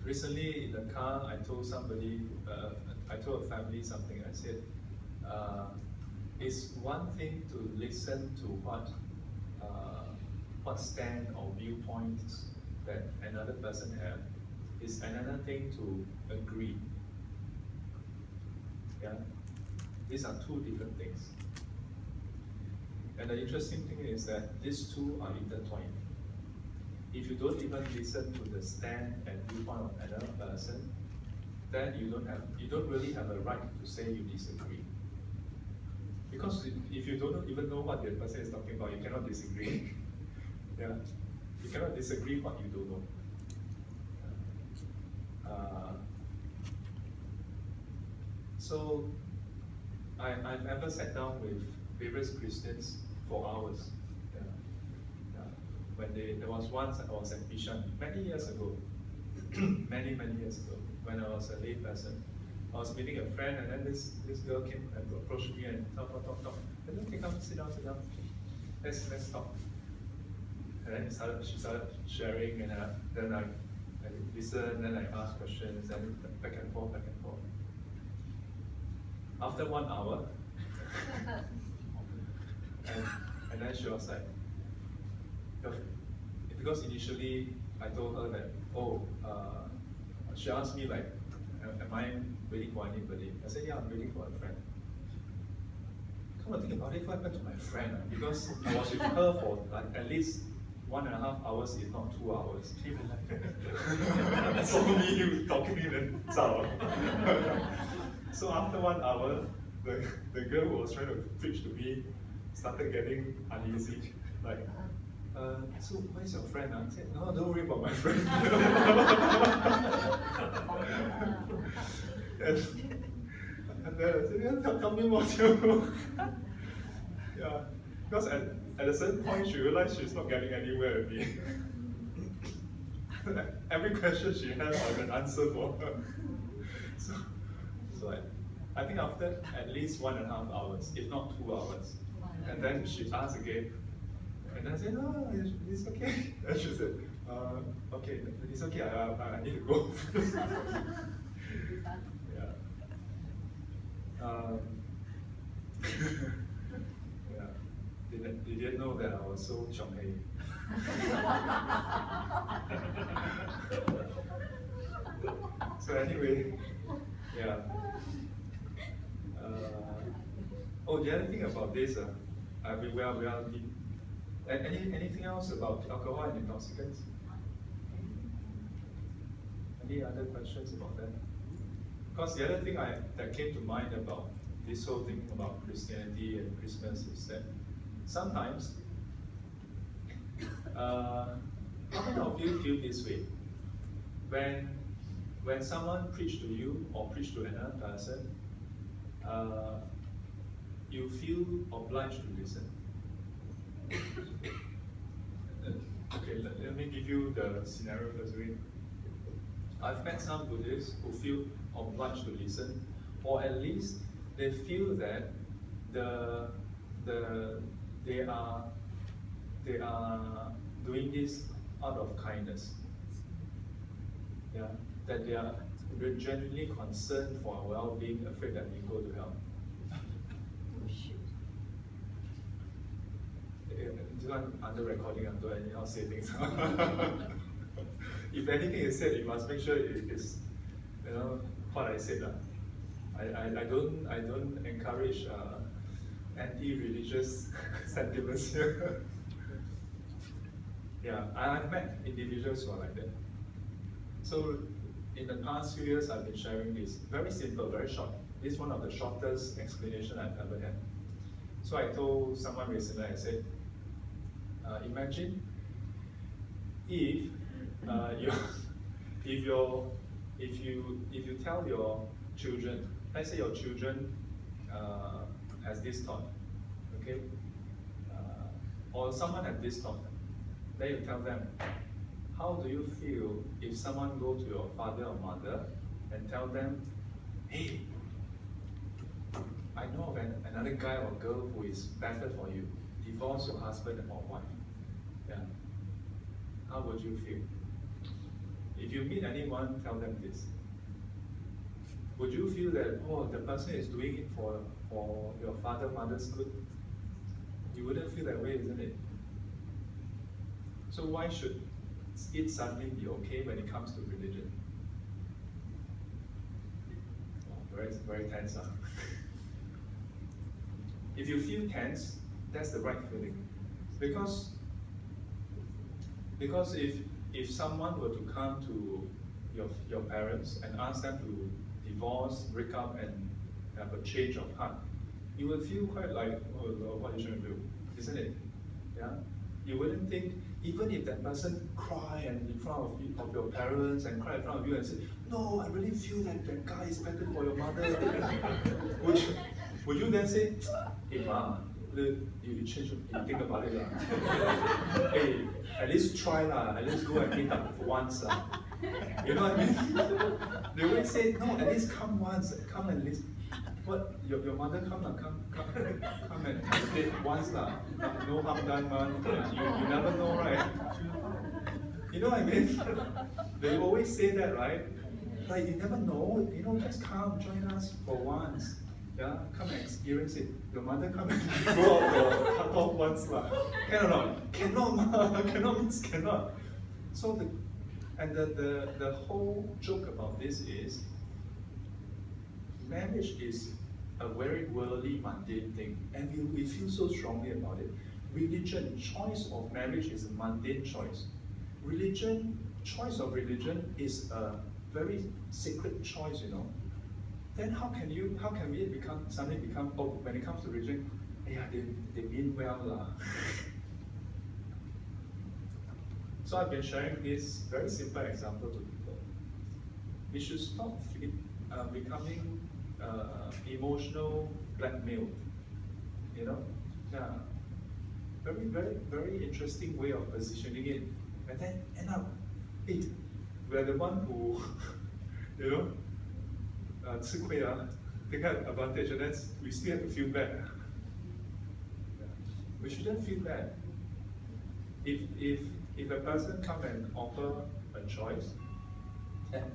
C: Recently in the car, I told somebody, I told a family something. I said, it's one thing to listen to what stand or viewpoints that another person have. It's another thing to agree. Yeah, these are two different things. And the interesting thing is that these two are intertwined. If you don't even listen to the stand and viewpoint of another person, then you don't really have a right to say you disagree. Because if you don't even know what the person is talking about, you cannot disagree. Yeah, you cannot disagree what you don't know. So I've ever sat down with various Christians for hours. When there was once I was at Bishan many years ago, many years ago, when I was a lay person. I was meeting a friend, and then this girl came and approached me and talk. And then, okay, come, sit down. Let's talk. And then she started sharing, and then I listened, then I asked questions, and back and forth. After 1 hour, and then she was like, because initially I told her that, she asked me like, am I waiting for anybody? I said, yeah, I'm waiting for a friend. Come on, think about it, what happened to my friend? Because I was with her for like at least 1.5 hours, if not 2 hours. So me talking in the tower. So after 1 hour, the girl who was trying to preach to me started getting uneasy. Like, so where's your friend? I said, no, don't worry about my friend. and then I said, yeah, tell me more too. Yeah, because at a certain point she realized she's not getting anywhere with me. Every question she has, I have an answer for her. So I think after at least 1.5 hours, if not 2 hours, and then she asked again, and I said, no, it's okay. And she said, okay, it's okay, I need to go. Yeah. Yeah. They didn't know that I was so chong-hei. So anyway, yeah. The other thing about this, we are anything else about alcohol and intoxicants? Any other questions about that? Because the other thing that came to mind about this whole thing about Christianity and Christmas is that sometimes, how many of you feel this way? When someone preach to you or preach to another person, you feel obliged to listen. Okay, let me give you the scenario first. I've met some Buddhists who feel obliged to listen, or at least they feel that they are doing this out of kindness. Yeah, that they are genuinely concerned for our well-being, afraid that we go to hell. This one under recording, I don't anyhow say things. If anything is said, you must make sure it is, what I said. I don't encourage anti-religious sentiments here. Yeah, I've met individuals who are like that. So in the past few years, I've been sharing this. Very simple, very short. This is one of the shortest explanation I've ever had. So I told someone recently, I said, imagine if if you tell your children, let's say your children has this thought, okay, or someone has this thought, then you tell them, how do you feel if someone go to your father or mother and tell them, hey, I know of another guy or girl who is better for you. Divorce your husband or wife. Yeah. How would you feel? If you meet anyone, tell them this. Would you feel that, oh, the person is doing it for your father, mother's good? You wouldn't feel that way, isn't it? So why should it suddenly be okay when it comes to religion? Oh, very tense, huh? If you feel tense, that's the right feeling. Because if someone were to come to your parents and ask them to divorce, break up, and have a change of heart, you will feel quite like, oh Lord, what you should do, isn't it? Yeah? You wouldn't think, even if that person cry and in front of your parents and cry in front of you and say, no, I really feel that that guy is better for your mother. Would you then say, hey ma, you change, you think about it lah. Hey, at least try lah, at least go and meet up once lah. You know what I mean? They always say, no, at least come once, come at least. What, your mother come and date once lah. No harm done man. You never know, right? You know what I mean? They always say that, right? Like you never know, just come, join us for once. Yeah, come and experience it. Your mother come and go out for cut off once lah. Can or not? Cannot ma, cannot means cannot. So the whole joke about this is, marriage is a very worldly, mundane thing, and we feel so strongly about it. Religion, choice of marriage is a mundane choice. Religion, choice of religion is a very sacred choice, Then how can we suddenly become, oh, when it comes to religion, yeah, they mean well lah. So I've been sharing this very simple example to people. We should stop becoming emotional blackmail. Yeah. Very, very, very interesting way of positioning it. And then end up, hey, we're the one who, take advantage, and then we still have to feel bad. We shouldn't feel bad. If a person come and offer a choice,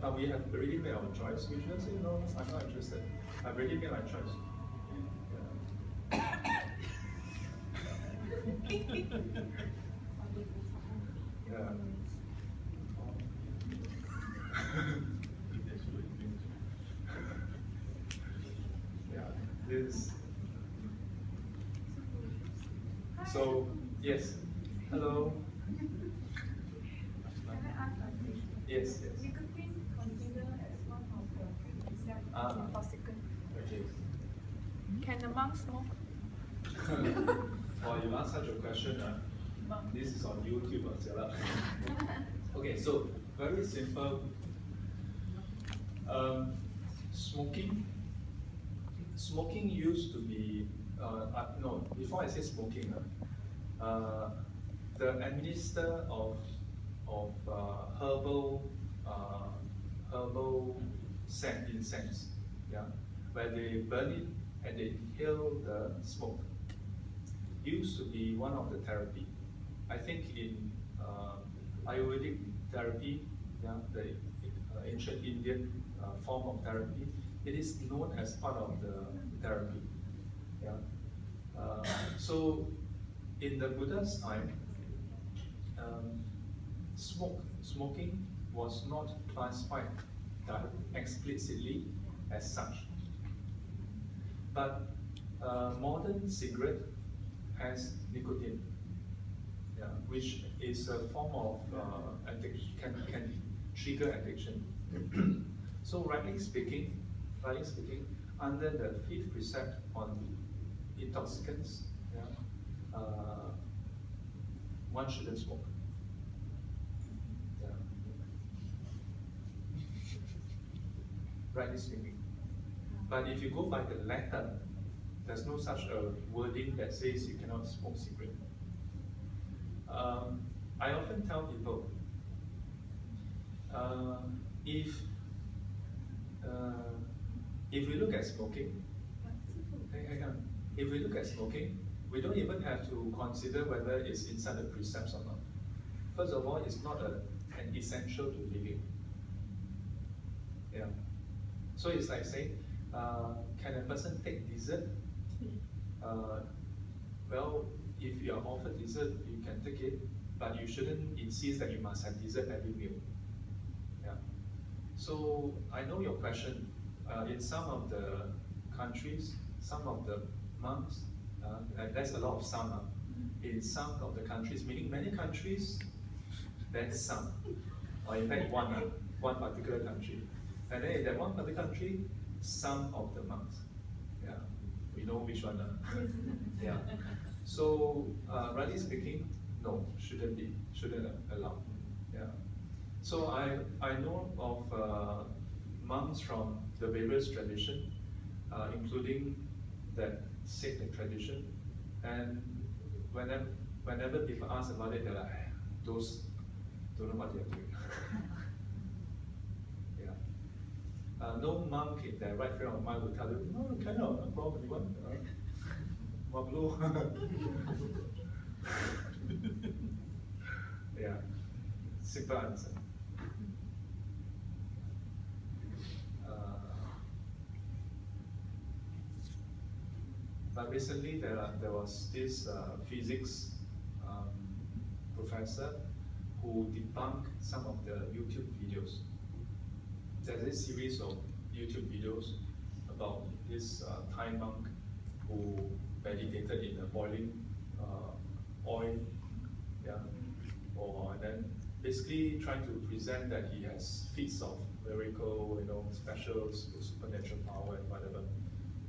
C: but we have already made our choice, we shouldn't say, no, I'm not interested. I've already made my choice. Yeah. This. So, yes. Hello.
B: Can I ask a question?
C: Yes.
B: Nicotine considered as one of the precepts intoxicant.
C: Okay.
B: Can the monk smoke?
C: Well, you ask such a question. This is on YouTube. Okay, so very simple. Smoking used to be, no, before I say smoking, the administer of herbal incense, yeah, where they burn it and they inhale the smoke, used to be one of the therapy. I think in Ayurvedic therapy, yeah, the ancient Indian form of therapy, it is known as part of the therapy. Yeah. So in the Buddha's time, smoking was not classified explicitly as such. But modern cigarette has nicotine, yeah, which is a form of addiction, can trigger addiction. So rightly speaking, under the fifth precept on intoxicants, yeah, one shouldn't smoke. Yeah. Rightly speaking. But if you go by the letter, there's no such a wording that says you cannot smoke cigarette. I often tell people, if we look at smoking, if we look at smoking, we don't even have to consider whether it's inside the precepts or not. First of all, it's not an essential to living. Yeah. So it's like saying, can a person take dessert? Well, if you are offered dessert, you can take it, but you shouldn't insist that you must have dessert every meal. Yeah. So I know your question. In some of the countries, some of the monks, there's a lot of some. In some of the countries, meaning many countries, there's some, or in fact one particular country. And then in that one particular country, some of the monks. Yeah, we know which one. Yeah. So, rightly speaking, no, shouldn't allow. Yeah. So I know of monks from the various tradition, including that Sikh tradition, and whenever people ask about it, they're like, those don't know what they're doing. Yeah. No monk in their right frame of mind will tell you, no, cannot, no problem, you want Mablu. Yeah, simple answer. But recently there was this physics professor who debunked some of the YouTube videos. There's this series of YouTube videos about this Thai monk who meditated in a boiling oil, yeah, and then basically trying to present that he has feats of miracle, special supernatural power and whatever.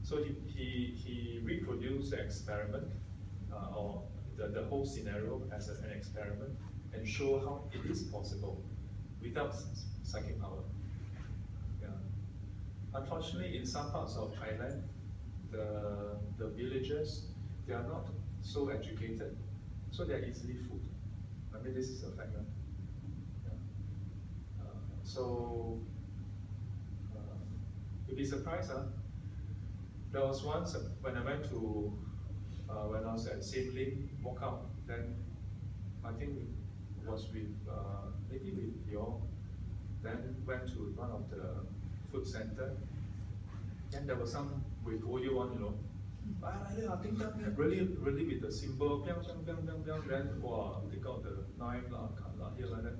C: So he reproduced the experiment or the whole scenario as an experiment and show how it is possible without psychic power. Yeah. Unfortunately, in some parts of Thailand, the villagers, they are not so educated, so they are easily fooled. I mean, this is a fact. Yeah. So you'll be surprised, huh? There was once when I went to, when I was at Sim walk out, then I think it was with, maybe with you, then went to one of the food center, and there was some with Oyo one, really with the symbol, then wow, take out the knife, here like that.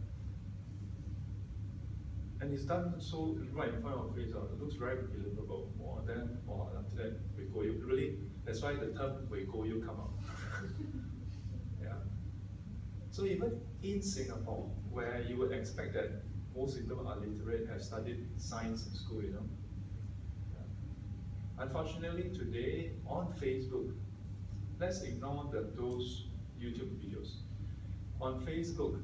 C: And it's done so right in front of face, it looks very believable. Then after that, really, that's why the term Weikoyu come out. Yeah. So even in Singapore, where you would expect that most people are literate, have studied science in school, Yeah. Unfortunately, today on Facebook, let's ignore those YouTube videos. On Facebook,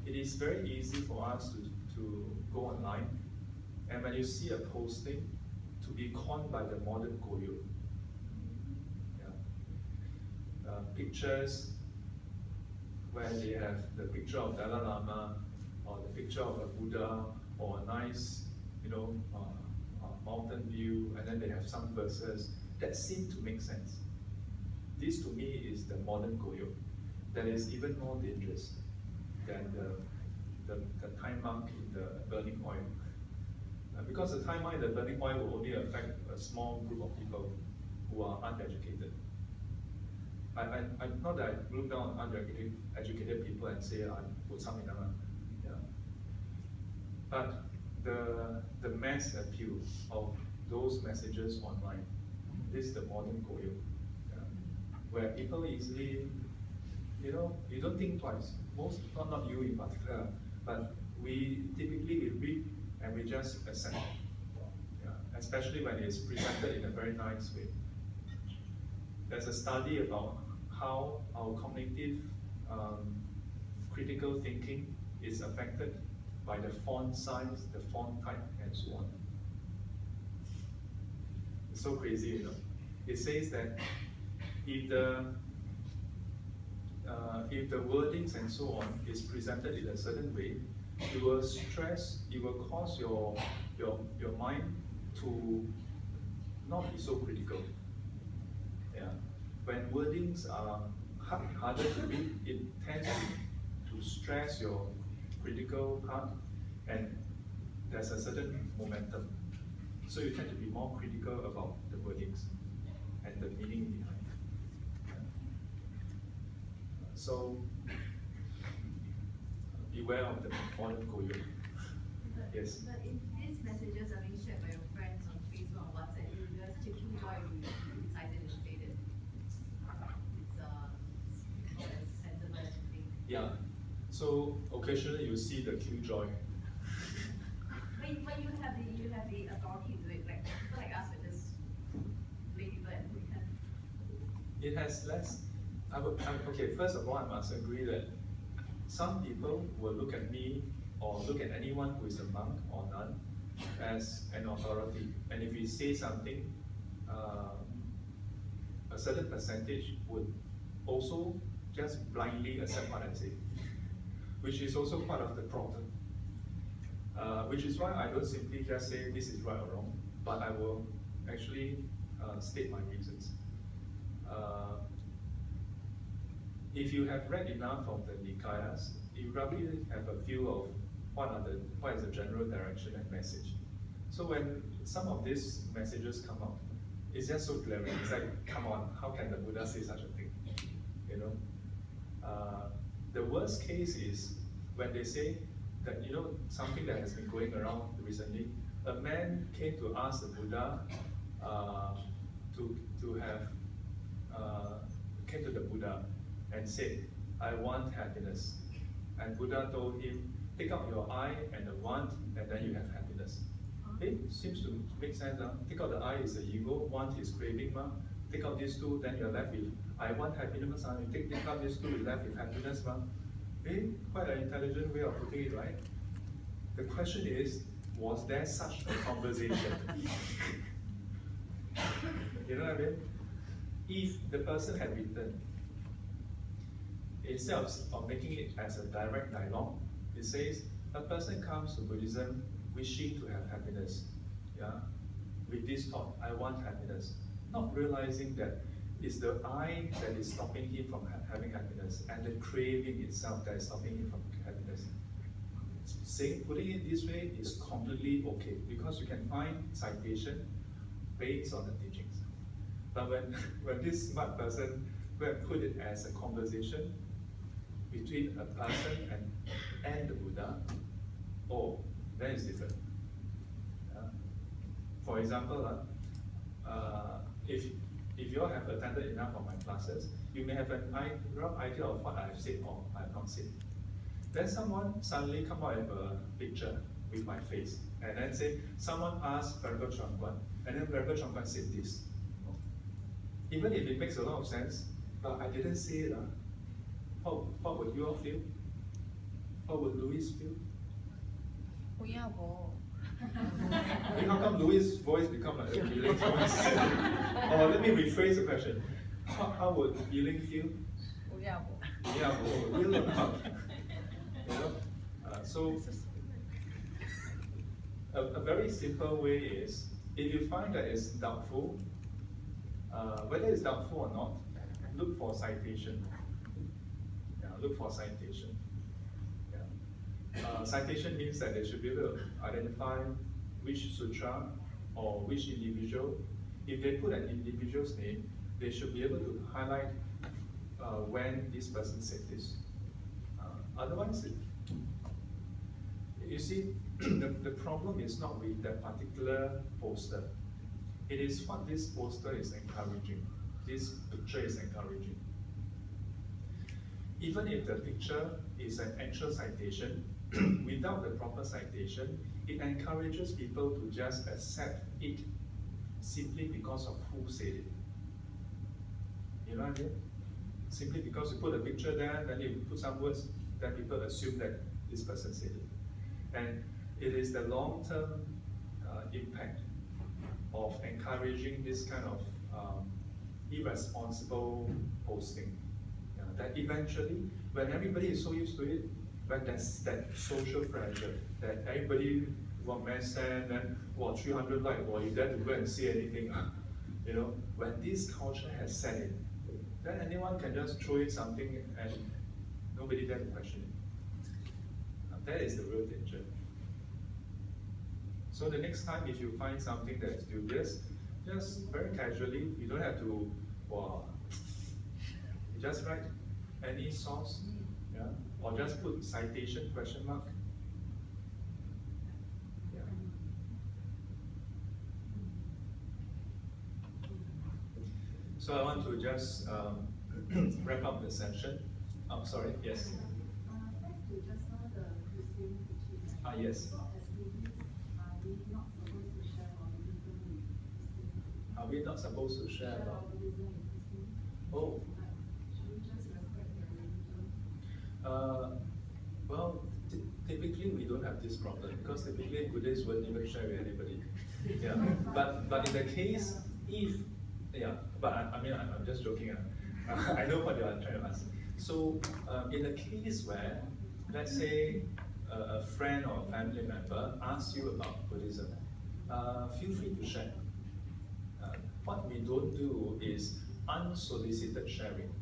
C: it is very easy for us to go online, and when you see a posting, to be conned by the modern Goyo. Yeah. Pictures where they have the picture of Dalai Lama, or the picture of a Buddha, or a nice, mountain view, and then they have some verses that seem to make sense. This to me is the modern Goyo that is even more dangerous than the Thai monk in the burning oil. Because the Thai monk in the burning oil will only affect a small group of people who are uneducated. Not that I look down on uneducated people and say I'm something. Yeah. But the mass appeal of those messages online is the modern Goyo, where people easily, you don't think twice. Most, not you in particular, but we typically read and we just accept. Yeah, especially when it's presented in a very nice way. There's a study about how our cognitive critical thinking is affected by the font size, the font type, and so on. It's so crazy, you know. It says that if the wordings and so on is presented in a certain way, it will cause your mind to not be so critical. Yeah. When wordings are harder to read, it tends to stress your critical part, and there's a certain momentum. So you tend to be more critical about the wordings and the meaning behind it. Yeah. So beware of the modern Koyo. Yes.
E: But if these messages are being shared by your friends on Facebook or WhatsApp, you just taking joy you decided to say that it's as sensible as you think.
C: Yeah. So occasionally you see the killjoy.
E: But you have the authority to do it, like people like us would just blame people and we can.
C: It has less. Okay, first of all, I must agree that some people will look at me or look at anyone who is a monk or nun as an authority. And if we say something, a certain percentage would also just blindly accept what I say, which is also part of the problem. Which is why I don't simply just say this is right or wrong, but I will actually state my reasons. If you have read enough of the Nikayas, you probably have a view of what is the general direction and message. So when some of these messages come out, it's just so glaring. It's like, come on, how can the Buddha say such a thing? You know, the worst case is when they say that, you know, something that has been going around recently. A man came to ask the Buddha came to the Buddha and said, I want happiness. And Buddha told him, take out your I and the want, and then you have happiness. It seems to make sense. Take out the I is the ego, want is craving. Take out these two, then you're left with I want happiness. You take out these two, you're left with happiness. Quite an intelligent way of putting it, right? The question is, was there such a conversation? You know what I mean? If the person had written, instead of making it as a direct dialogue, it says, a person comes to Buddhism wishing to have happiness. Yeah? With this thought, I want happiness. Not realizing that it's the I that is stopping him from having happiness, and the craving itself that is stopping him from happiness. Putting it this way is completely okay, because you can find citation based on the teachings. But when this smart person put it as a conversation between a person and the Buddha, that is different. For example, if you all have attended enough of my classes, you may have a rough idea of what I have said or I have not said. Then someone suddenly come out with a picture with my face, and then say, someone asked Venerable Chuan, and then Venerable Chuan said this. Even if it makes a lot of sense, but I didn't say it, what would you all feel? How would Louis feel? How come Louis' voice become like a Yiling's voice? Or let me rephrase the question. How would Yiling feel? Yeah, will or not? You know? So a very simple way is, if you find that it's doubtful, whether it's doubtful or not, look for citation. Yeah, look for citation. Yeah. Citation means that they should be able to identify which sutra or which individual. If they put an individual's name, they should be able to highlight when this person said this. Otherwise, you see, the problem is not with that particular poster. It is what this poster is encouraging. This picture is encouraging. Even if the picture is an actual citation, without the proper citation, it encourages people to just accept it simply because of who said it. You know what I mean? Simply because you put a picture there, then you put some words, then people assume that this person said it. And it is the long-term impact of encouraging this kind of irresponsible posting. That eventually, when everybody is so used to it, when there's that social pressure, that everybody want send and 300 like, you dare to go and say anything, you know, when this culture has set it, then anyone can just throw in something and nobody dare to question it. That is the real danger. So the next time if you find something that is dubious, just very casually, you don't have to, you just write any source, yeah, or just put citation question mark. Yeah. So I want to just wrap up the session. I'm sorry, yes.
E: Back to just now the Christian teaching.
C: Yes.
E: So as Buddhists, are we not supposed to share our Buddhism with Christians?
C: Are we not supposed to share
E: Share our
C: about?
E: Buddhism with Christians?
C: Oh.
E: Should we just respect their religion?
C: Well, typically we don't have this problem because typically Buddhists won't even share with anybody. Yeah. But in the case, if I mean I'm just joking. I know what you are trying to ask. So in the case where, let's say, a friend or a family member asks you about Buddhism, feel free to share. What we don't do is unsolicited sharing.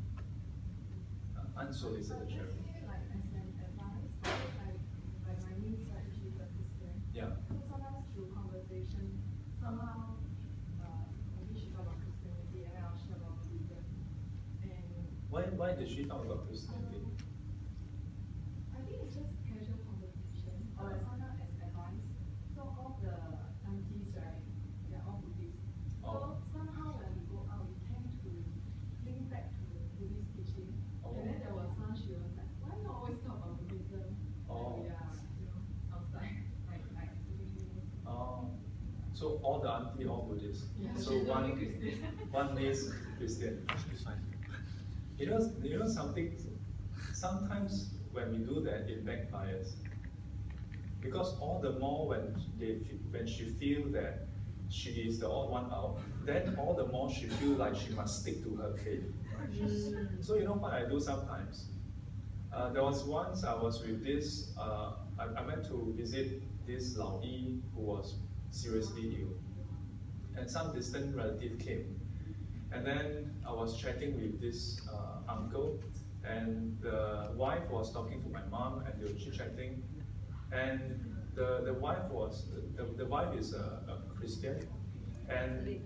C: Unsolicited sharing.
E: Like as an advice, like my niece, right, she's a Christian.
C: Yeah.
E: So sometimes through conversation, somehow, maybe she talk about Christianity and I'll share about Buddhism. And
C: Why did she talk about Christianity?
E: I think it's just casual conversation, or sometimes as advice. So all the aunties, right, they're all Buddhists.
C: Oh.
E: So somehow when we go out, we tend to link back to the Buddhist teaching.
C: Oh.
E: And then there was one, she was like, why you always talk about Buddhism?
C: Oh.
E: When we are, outside, like
C: So all the auntie all Buddhists.
E: Yeah,
C: So
E: she's
C: one
E: only Christian.
C: one is Christian. You know something. Sometimes when we do that, it backfires. Because all the more when she feels that she is the odd one out, then all the more she feels like she must stick to her faith. So you know what I do sometimes? There was once I was with this, I went to visit this Lao Yi who was seriously ill. And some distant relative came. And then I was chatting with this uncle, and the wife was talking to my mom, and they were chit-chatting. And the wife is a Christian, and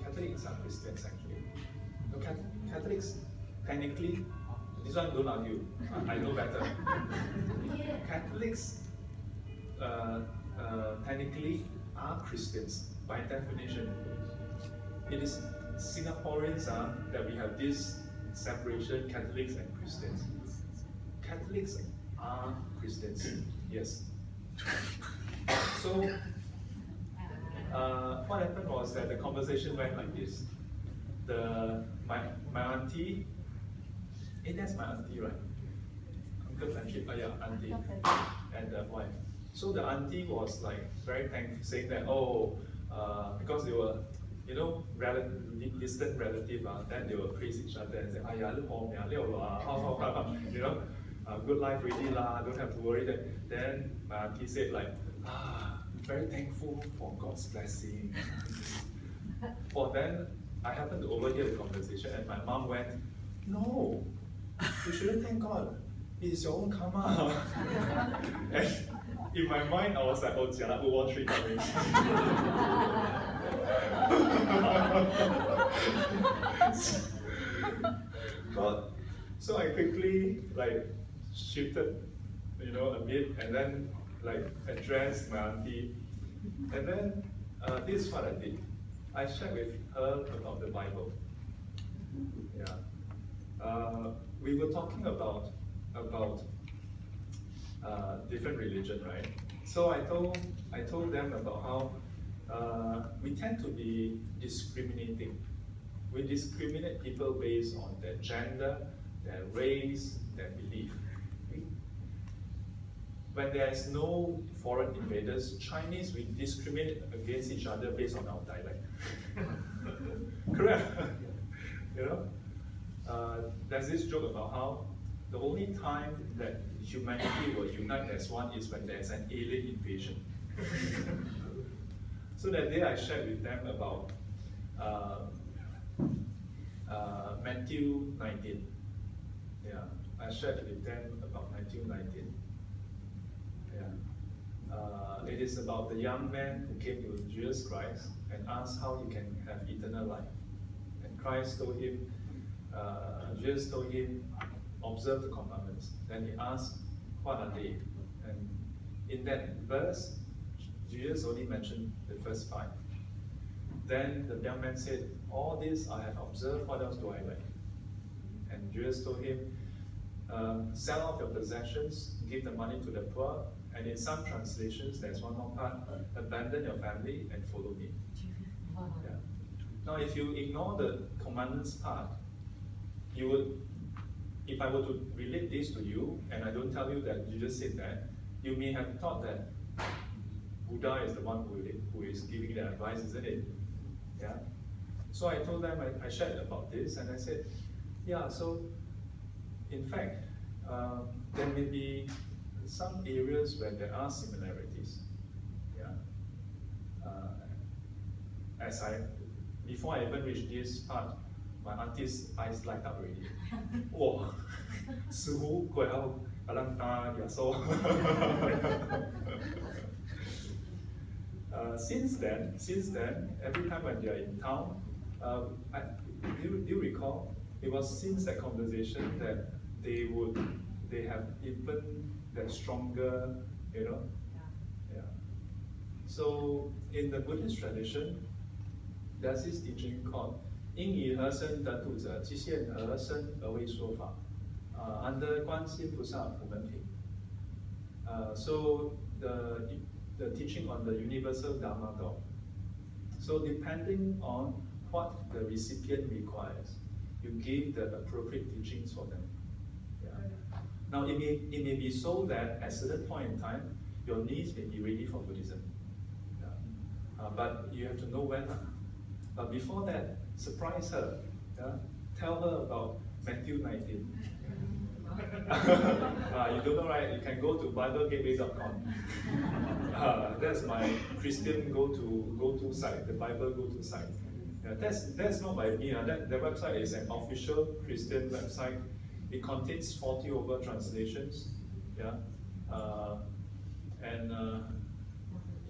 C: Catholics are Christians actually. No, Catholics, technically, this one don't argue, I know better. Catholics technically are Christians by definition. It is Singaporeans that we have this separation, Catholics and Christians. Catholics are Christians, yes. So what happened was that the conversation went like this. My auntie, that's my auntie, right? Uncle friendship, auntie and the wife. So the auntie was like very thankful, saying that because they were, distant relative, then they will praise each other and say, good life really lah, don't have to worry that. Then my auntie said like, very thankful for God's blessing. Well, then I happened to overhear the conversation and my mom went, no, you shouldn't thank God. It is your own karma. And in my mind, I was like, oh, jialat, World War III coming. So I quickly shifted, a bit, and then addressed my auntie. And then this is what I did. I shared with her about the Bible. Yeah. We were talking about different religion, right? So I told them about how we tend to be discriminating. We discriminate people based on their gender, their race, their belief. When there is no foreign invaders, Chinese, we discriminate against each other based on our dialect. Correct? You know? There's this joke about how the only time that humanity will unite as one is when there's an alien invasion. So that day I shared with them about Matthew 19. Yeah, I shared with them about Matthew 19. Yeah. It is about the young man who came to Jesus Christ and asked how he can have eternal life. And Christ told him, Jesus told him, observe the commandments. Then he asked, what are they? And in that verse, Jesus only mentioned the first 5. Then the young man said, all this I have observed, what else do I lack? And Jesus told him, sell off your possessions, give the money to the poor, and in some translations, there's one more part, abandon your family and follow me. Yeah. Now, if you ignore the commandments part, you would, if I were to relate this to you, and I don't tell you that Jesus said that, you may have thought that Buddha is the one who is giving the advice, isn't it? Yeah. So I told them, I shared about this, and I said, yeah, so in fact, there may be some areas where there are similarities. Yeah. Before I even reached this part, my auntie's eyes light up already. Wow, 似乎佢喺度阿楞打耶穌。Since then, every time when you're in town, do you recall? It was since that conversation that they have even that stronger, you know. Yeah. So in the Buddhist tradition, there's this teaching called 因以和身得度者，即现和身而为说法。Under Guan菩门品。So the teaching on the universal Dharma law. So depending on what the recipient requires, you give the appropriate teachings for them. Yeah. Now it may be so that at a certain point in time, your needs may be ready for Buddhism. Yeah. But you have to know when. But before that, surprise her. Yeah? Tell her about Matthew 19. You don't know, right? You can go to BibleGateway.com. That's my Christian go-to site, the Bible go-to site. Yeah, that's not by me. That website is an official Christian website. It contains 40 over translations. Yeah,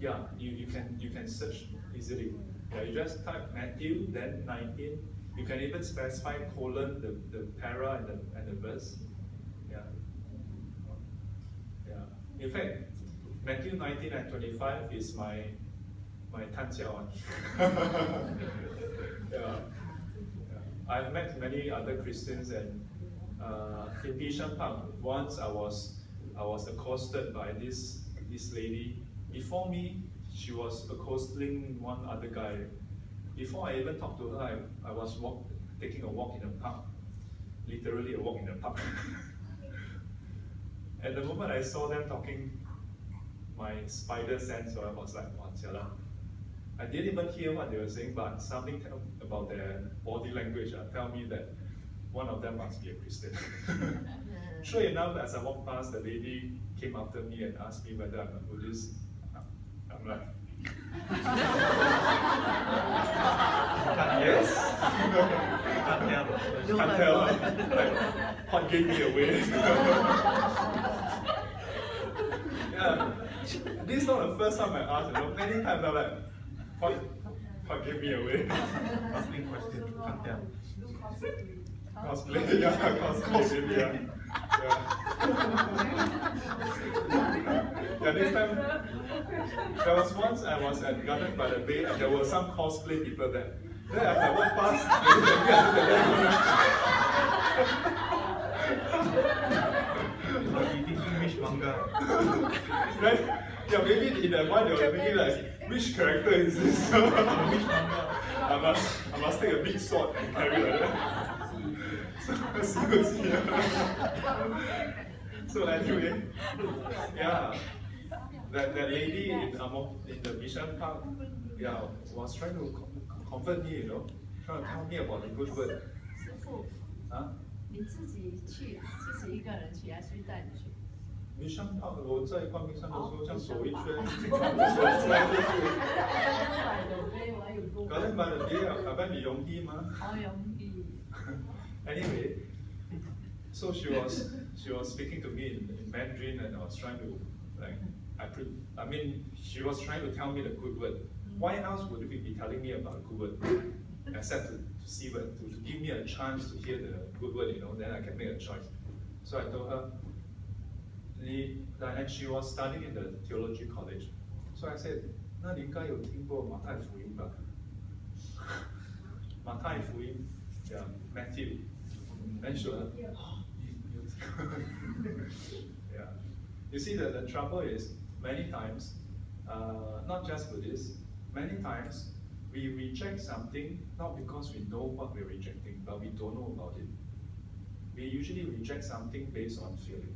C: yeah, you can search easily. Yeah, you just type Matthew, then 19. You can even specify colon the para and the verse. Yeah. Yeah. In fact, Matthew 19 and 25 is my Tanjia one. Yeah. I've met many other Christians, and in Bishan Park, once I was accosted by this lady. Before me, she was accosting one other guy. Before I even talked to her, I was taking a walk in the park, literally a walk in the park. At the moment I saw them talking, my spider sense, so I was like, wow, jialat. I didn't even hear what they were saying, but something about their body language tell me that one of them must be a Christian. Sure enough, as I walked past, the lady came after me and asked me whether I'm a Buddhist. I'm like, yes. Can't tell. Like, what gave me away? Yeah, this is not the first time I asked. Many times I'm like, what gave me away?
D: Asking question, can't tell.
C: Cosplay, yeah, cosplay, maybe, yeah. Yeah, this time, there was once I was at Garden by the Bay and there were some cosplay people there. Then as I walked past,
D: He distinguished manga?
C: Right? Yeah, maybe in that one they were thinking like, which character is this?
D: Which manga?
C: I must take a big sword and carry like that. So anyway, yeah, that lady in the Bishan Park, yeah, was trying to comfort me, trying to tell me about the good word.
B: 师傅，
C: Huh?
B: 你自己去，自己一个人去，还是带你去？
C: Bishan Park，我在逛冰山的时候，这样走一圈，嗰啲咪就比較容易嘛。
B: 好容易。
C: Anyway, so she was speaking to me in Mandarin, and I was trying to she was trying to tell me the good word. Why else would we be telling me about a good word, except to see what to give me a chance to hear the good word, then I can make a choice. So I told her, and she was studying in the theology college. So I said, 那你应该有听过马太福音吧？马太福音 yeah, Matthew. And she was like, yeah. You see that the trouble is, many times, not just Buddhists, many times we reject something not because we know what we're rejecting, but we don't know about it. We usually reject something based on feeling.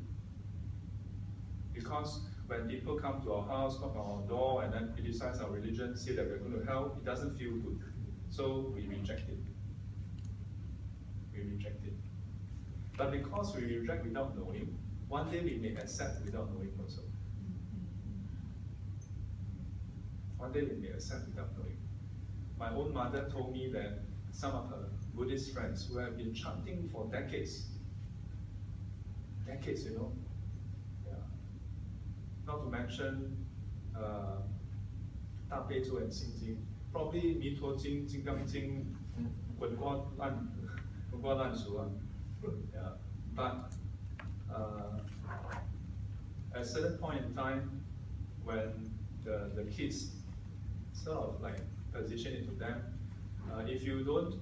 C: Because when people come to our house, knock on our door, and then criticize our religion, say that we're going to hell, it doesn't feel good. So we reject it. We reject it. But because we reject without knowing, one day we may accept without knowing also. One day we may accept without knowing. My own mother told me that some of her Buddhist friends who have been chanting for decades, yeah. Not to mention 大悲咒 and 心经, probably 弥陀经、金刚经、滚瓜烂熟啊. Yeah. But at a certain point in time, when the kids sort of like position into them, if you don't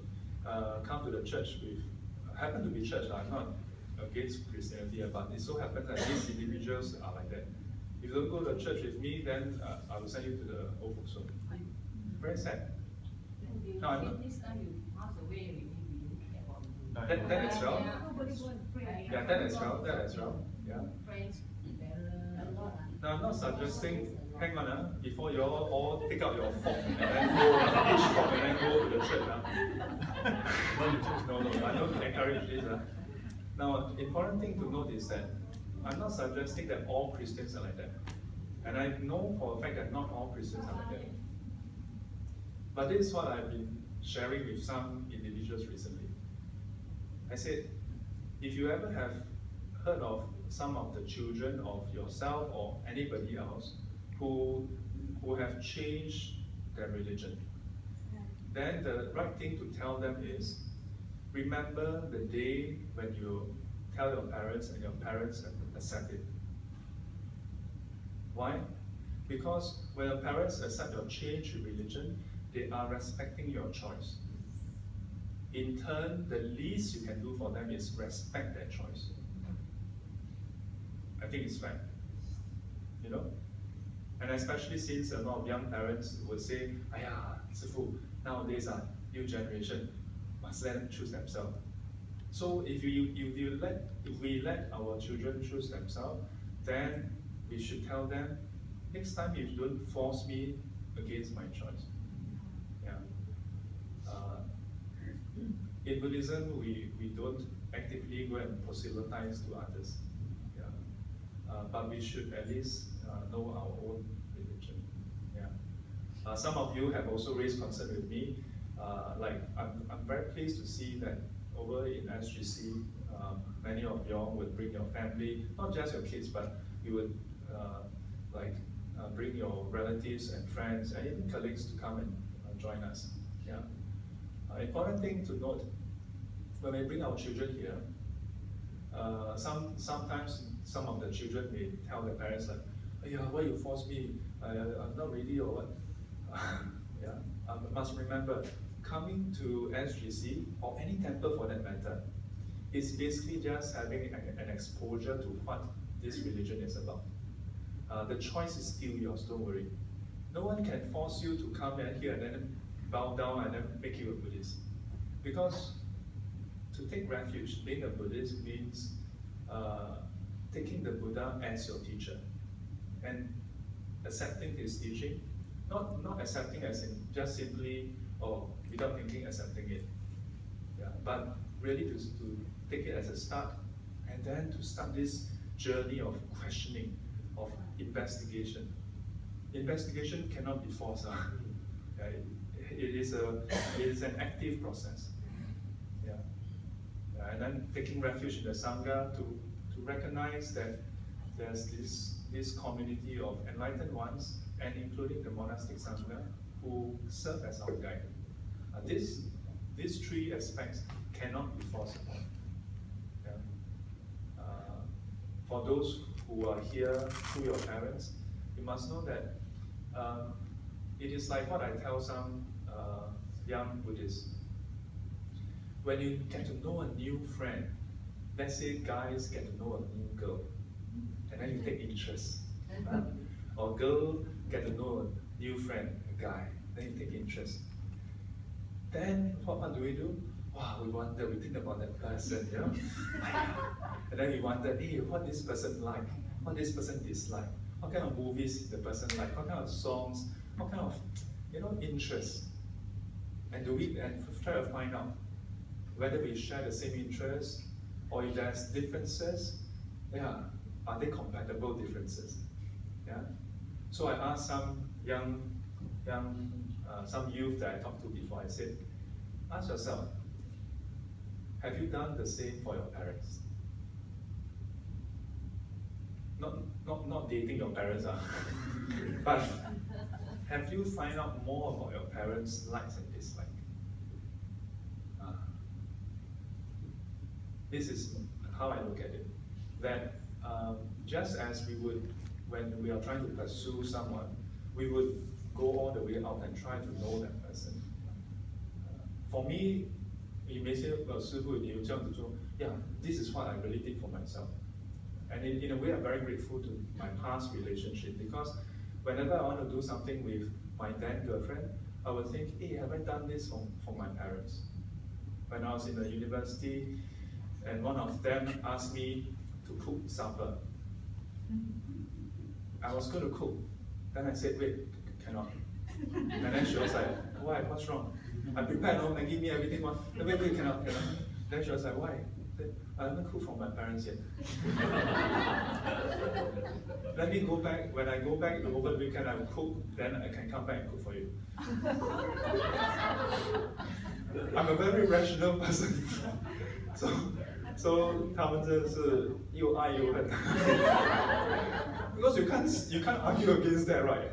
C: come to the church with, happen to be church, I'm not against Christianity, but it so happens that these individuals are like that. If you don't go to church with me, then I will send you to the old folks home. Very sad. No, I'm not. That as well. Yeah, that as well. Yeah. Now, I'm not suggesting, hang on, before you all take out your fork and then go, each fork and then go to the church. No, I don't encourage this. Now, important thing to note is that I'm not suggesting that all Christians are like that. And I know for a fact that not all Christians are like that. But this is what I've been sharing with some individuals recently. I said, if you ever have heard of some of the children of yourself or anybody else who have changed their religion, then the right thing to tell them is, remember the day when you tell your parents and your parents accept it. Why? Because when your parents accept your change in religion, they are respecting your choice. In turn, the least you can do for them is respect their choice. I think it's fair, And especially since a lot of young parents would say, "Aya, 师父, nowadays new generation must let them choose themselves." So if we let our children choose themselves, then we should tell them, next time you don't force me against my choice. Yeah. In Buddhism, we don't actively go and proselytize to others. Yeah. But we should at least know our own religion. Yeah. Some of you have also raised concern with me. I'm very pleased to see that over in SGC, many of y'all would bring your family, not just your kids, but you would bring your relatives and friends and even colleagues to come and join us. Yeah. Important thing to note, when we bring our children here, sometimes some of the children may tell their parents like, why you force me? I'm not ready or what? Yeah. Must remember, coming to SGC or any temple for that matter, is basically just having an exposure to what this religion is about. The choice is still yours, don't worry. No one can force you to come here and then bow down and then make you a Buddhist. Because to take refuge, being a Buddhist means taking the Buddha as your teacher and accepting his teaching, not accepting as in just simply or without thinking accepting it, but really to take it as a start and then to start this journey of questioning, of investigation. Investigation cannot be forced. It is an active process. And then taking refuge in the Sangha to recognize that there's this community of enlightened ones, and including the monastic Sangha, who serve as our guide. These three aspects cannot be forced upon. For those who are here through your parents, you must know that it is like what I tell some young Buddhists. When you get to know a new friend, let's say guys get to know a new girl, and then you take interest. Or girl get to know a new friend, a guy, then you take interest. Then what do we do? Wow, we wonder, we think about that person, and then we wonder, hey, what this person like, what this person dislike, what kind of movies the person like, what kind of songs, what kind of interests, and try to find out whether we share the same interests, or if there's differences, are they compatible differences? So I asked some some youth that I talked to before. I said, ask yourself, have you done the same for your parents? Not dating your parents, but have you find out more about your parents' likes and dislikes? This is how I look at it. That just as we would, when we are trying to pursue someone, we would go all the way out and try to know that person. For me, you may say, well, 师父, yeah, this is what I really did for myself. And in a way, I'm very grateful to my past relationship, because whenever I want to do something with my then girlfriend, I would think, hey, have I done this for my parents? When I was in the university, and one of them asked me to cook supper. I was going to cook. Then I said, wait, cannot. And then she was like, why? What's wrong? I prepared Maggie, me, everything. Wait, cannot. Then she was like, why? I said, I haven't cooked for my parents yet. Let me go back. When I go back over the weekend, I will cook. Then I can come back and cook for you. I'm a very rational person. So 他们真的是又爱又恨。Because you can't argue against that, right?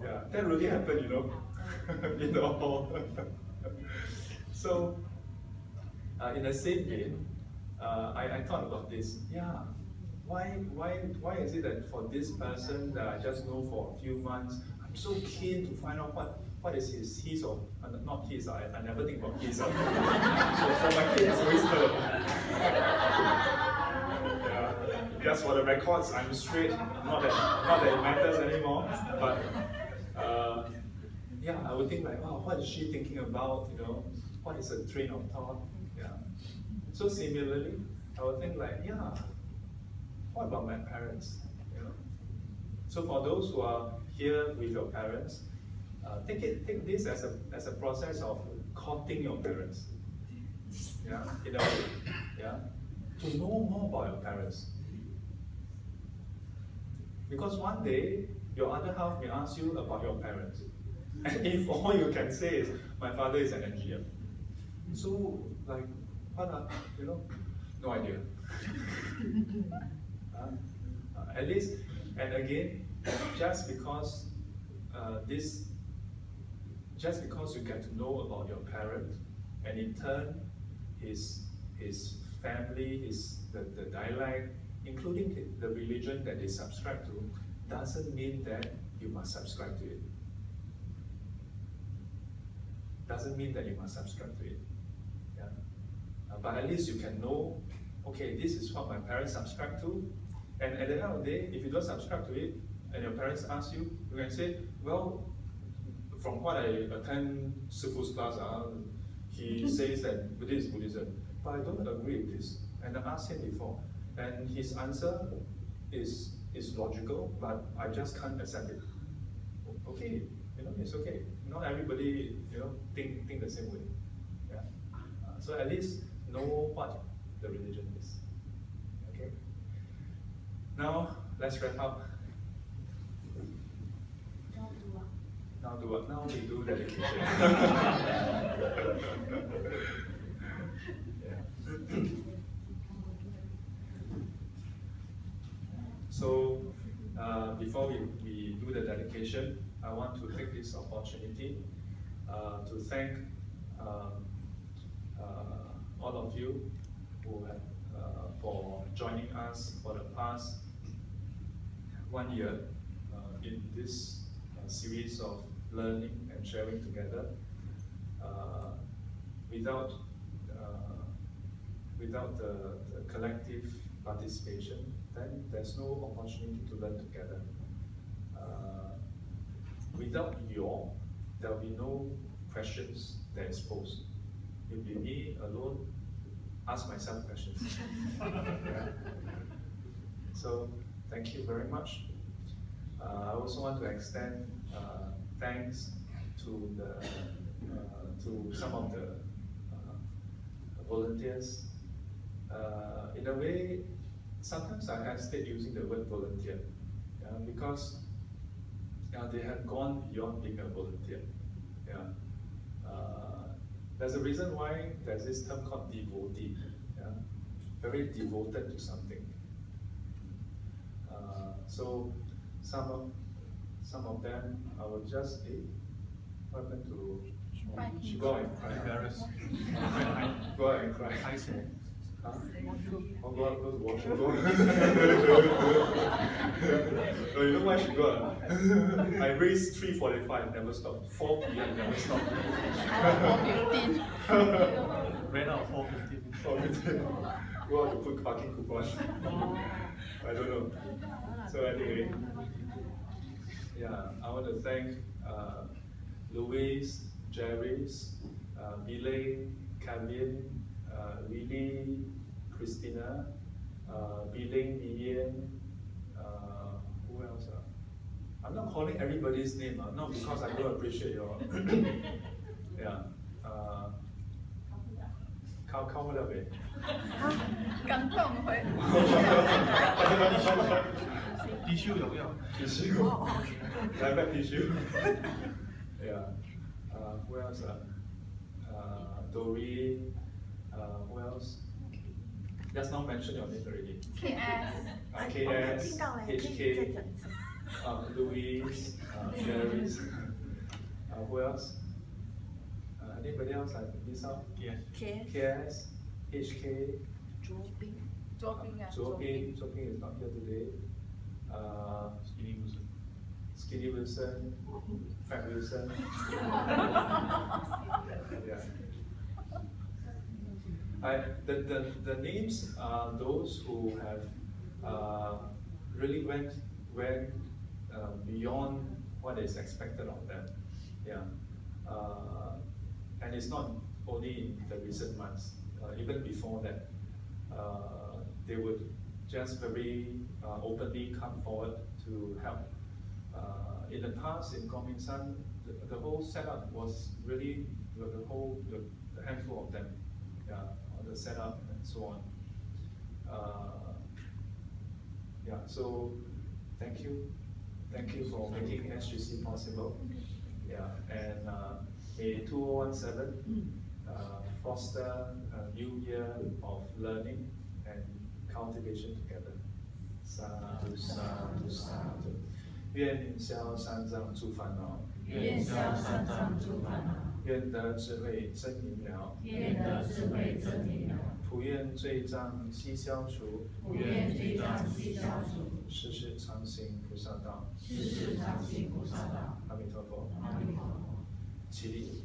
C: Yeah, that really happened, in the hall. So, in the same vein, I thought about this. Yeah, why is it that for this person that I just know for a few months, I'm so keen to find out what is his or not his? I never think about his. So for my kids, always just for the records, I'm straight. Not that it matters anymore. But I would think like, wow, what is she thinking about? What is her train of thought? So similarly, I would think like, what about my parents? So for those who are here with your parents, take this as a process of courting your parents. In a way, to know more about your parents. Because one day, your other half may ask you about your parents. And if all you can say is, my father is an engineer. So, like, what are, no idea. At least, and again, just because you get to know about your parent, and in turn, his family, the dialect, including the religion that they subscribe to, doesn't mean that you must subscribe to it. Doesn't mean that you must subscribe to it. But at least you can know, okay, this is what my parents subscribe to, And at the end of the day, if you don't subscribe to it, and your parents ask you, you can say, well, from what I attend Sifu's class, he says that Buddhist is Buddhism, but I don't agree with this. And I asked him before, and his answer is logical, but I just can't accept it. Okay, it's okay. Not everybody, think the same way. Yeah. So at least know what the religion is. Okay. Now let's wrap up. Now do what? Now we do dedication. Yeah. So before we do the dedication, I want to take this opportunity to thank all of you who have for joining us for the past 1 year in this series of learning and sharing together. Without the collective participation, then there's no opportunity to learn together. Without there'll be no questions that is posed. It'll be me alone, ask myself questions. Yeah. So thank you very much. I also want to extend thanks to some of the volunteers. In a way, sometimes I hesitate using the word volunteer, because they have gone beyond being a volunteer. Yeah. There's a reason why there's this term called devotee. Yeah? Very devoted to something. So some of them, I will just what happened to? She go out and cry.
D: Embarrassed.
C: Go out and cry.
D: I said.
C: Huh? I'll go out, go to washroom. No, you know why she go out? I raised 3:45, never stopped. 4 p.m. never stopped.
F: 4:15.
D: Ran out 4:15.
C: Go out to put parking coupon. I don't know. So anyway, yeah, I want to thank Louise, Jerry's, Billy, Kevin, Lily, Christina, Billing, Vivian, who else? I'm not calling everybody's name, not because I don't appreciate your. Yeah. Count it up.
B: 感动会。
D: Tissue 有没有
C: Tissue. Diabetic tissue. Yeah. Who else? Dory. Who else? Just now mention your name already. KS, HK, Louise, Jerry's. Who else? Anybody else I miss out?
D: Yes.
C: KS, HK, Zhoping is not here today. Skinny Wilson, Fat Wilson. Yeah. The names are those who have really went beyond what is expected of them. Yeah. And it's not only in the recent months. Even before that, they would just very openly come forward to help. In the past, in Kuomintang, the whole setup was really the handful of them. Yeah, the setup and so on. Yeah, so thank you for making SGC possible. Yeah, and may 2017 foster a new year of learning and cultivation together. Sadhu, sadhu, sadhu. 愿消三障诸烦恼，
G: 愿消三障诸烦恼，
C: 愿得智慧真明了，
G: 愿得智慧真明了，
C: 普愿罪障悉消除，
G: 普愿罪障悉消除，
C: 世世常行菩萨道。
G: 世世常行菩萨道。
C: 阿弥陀佛。
G: 阿弥陀佛。
C: 起立。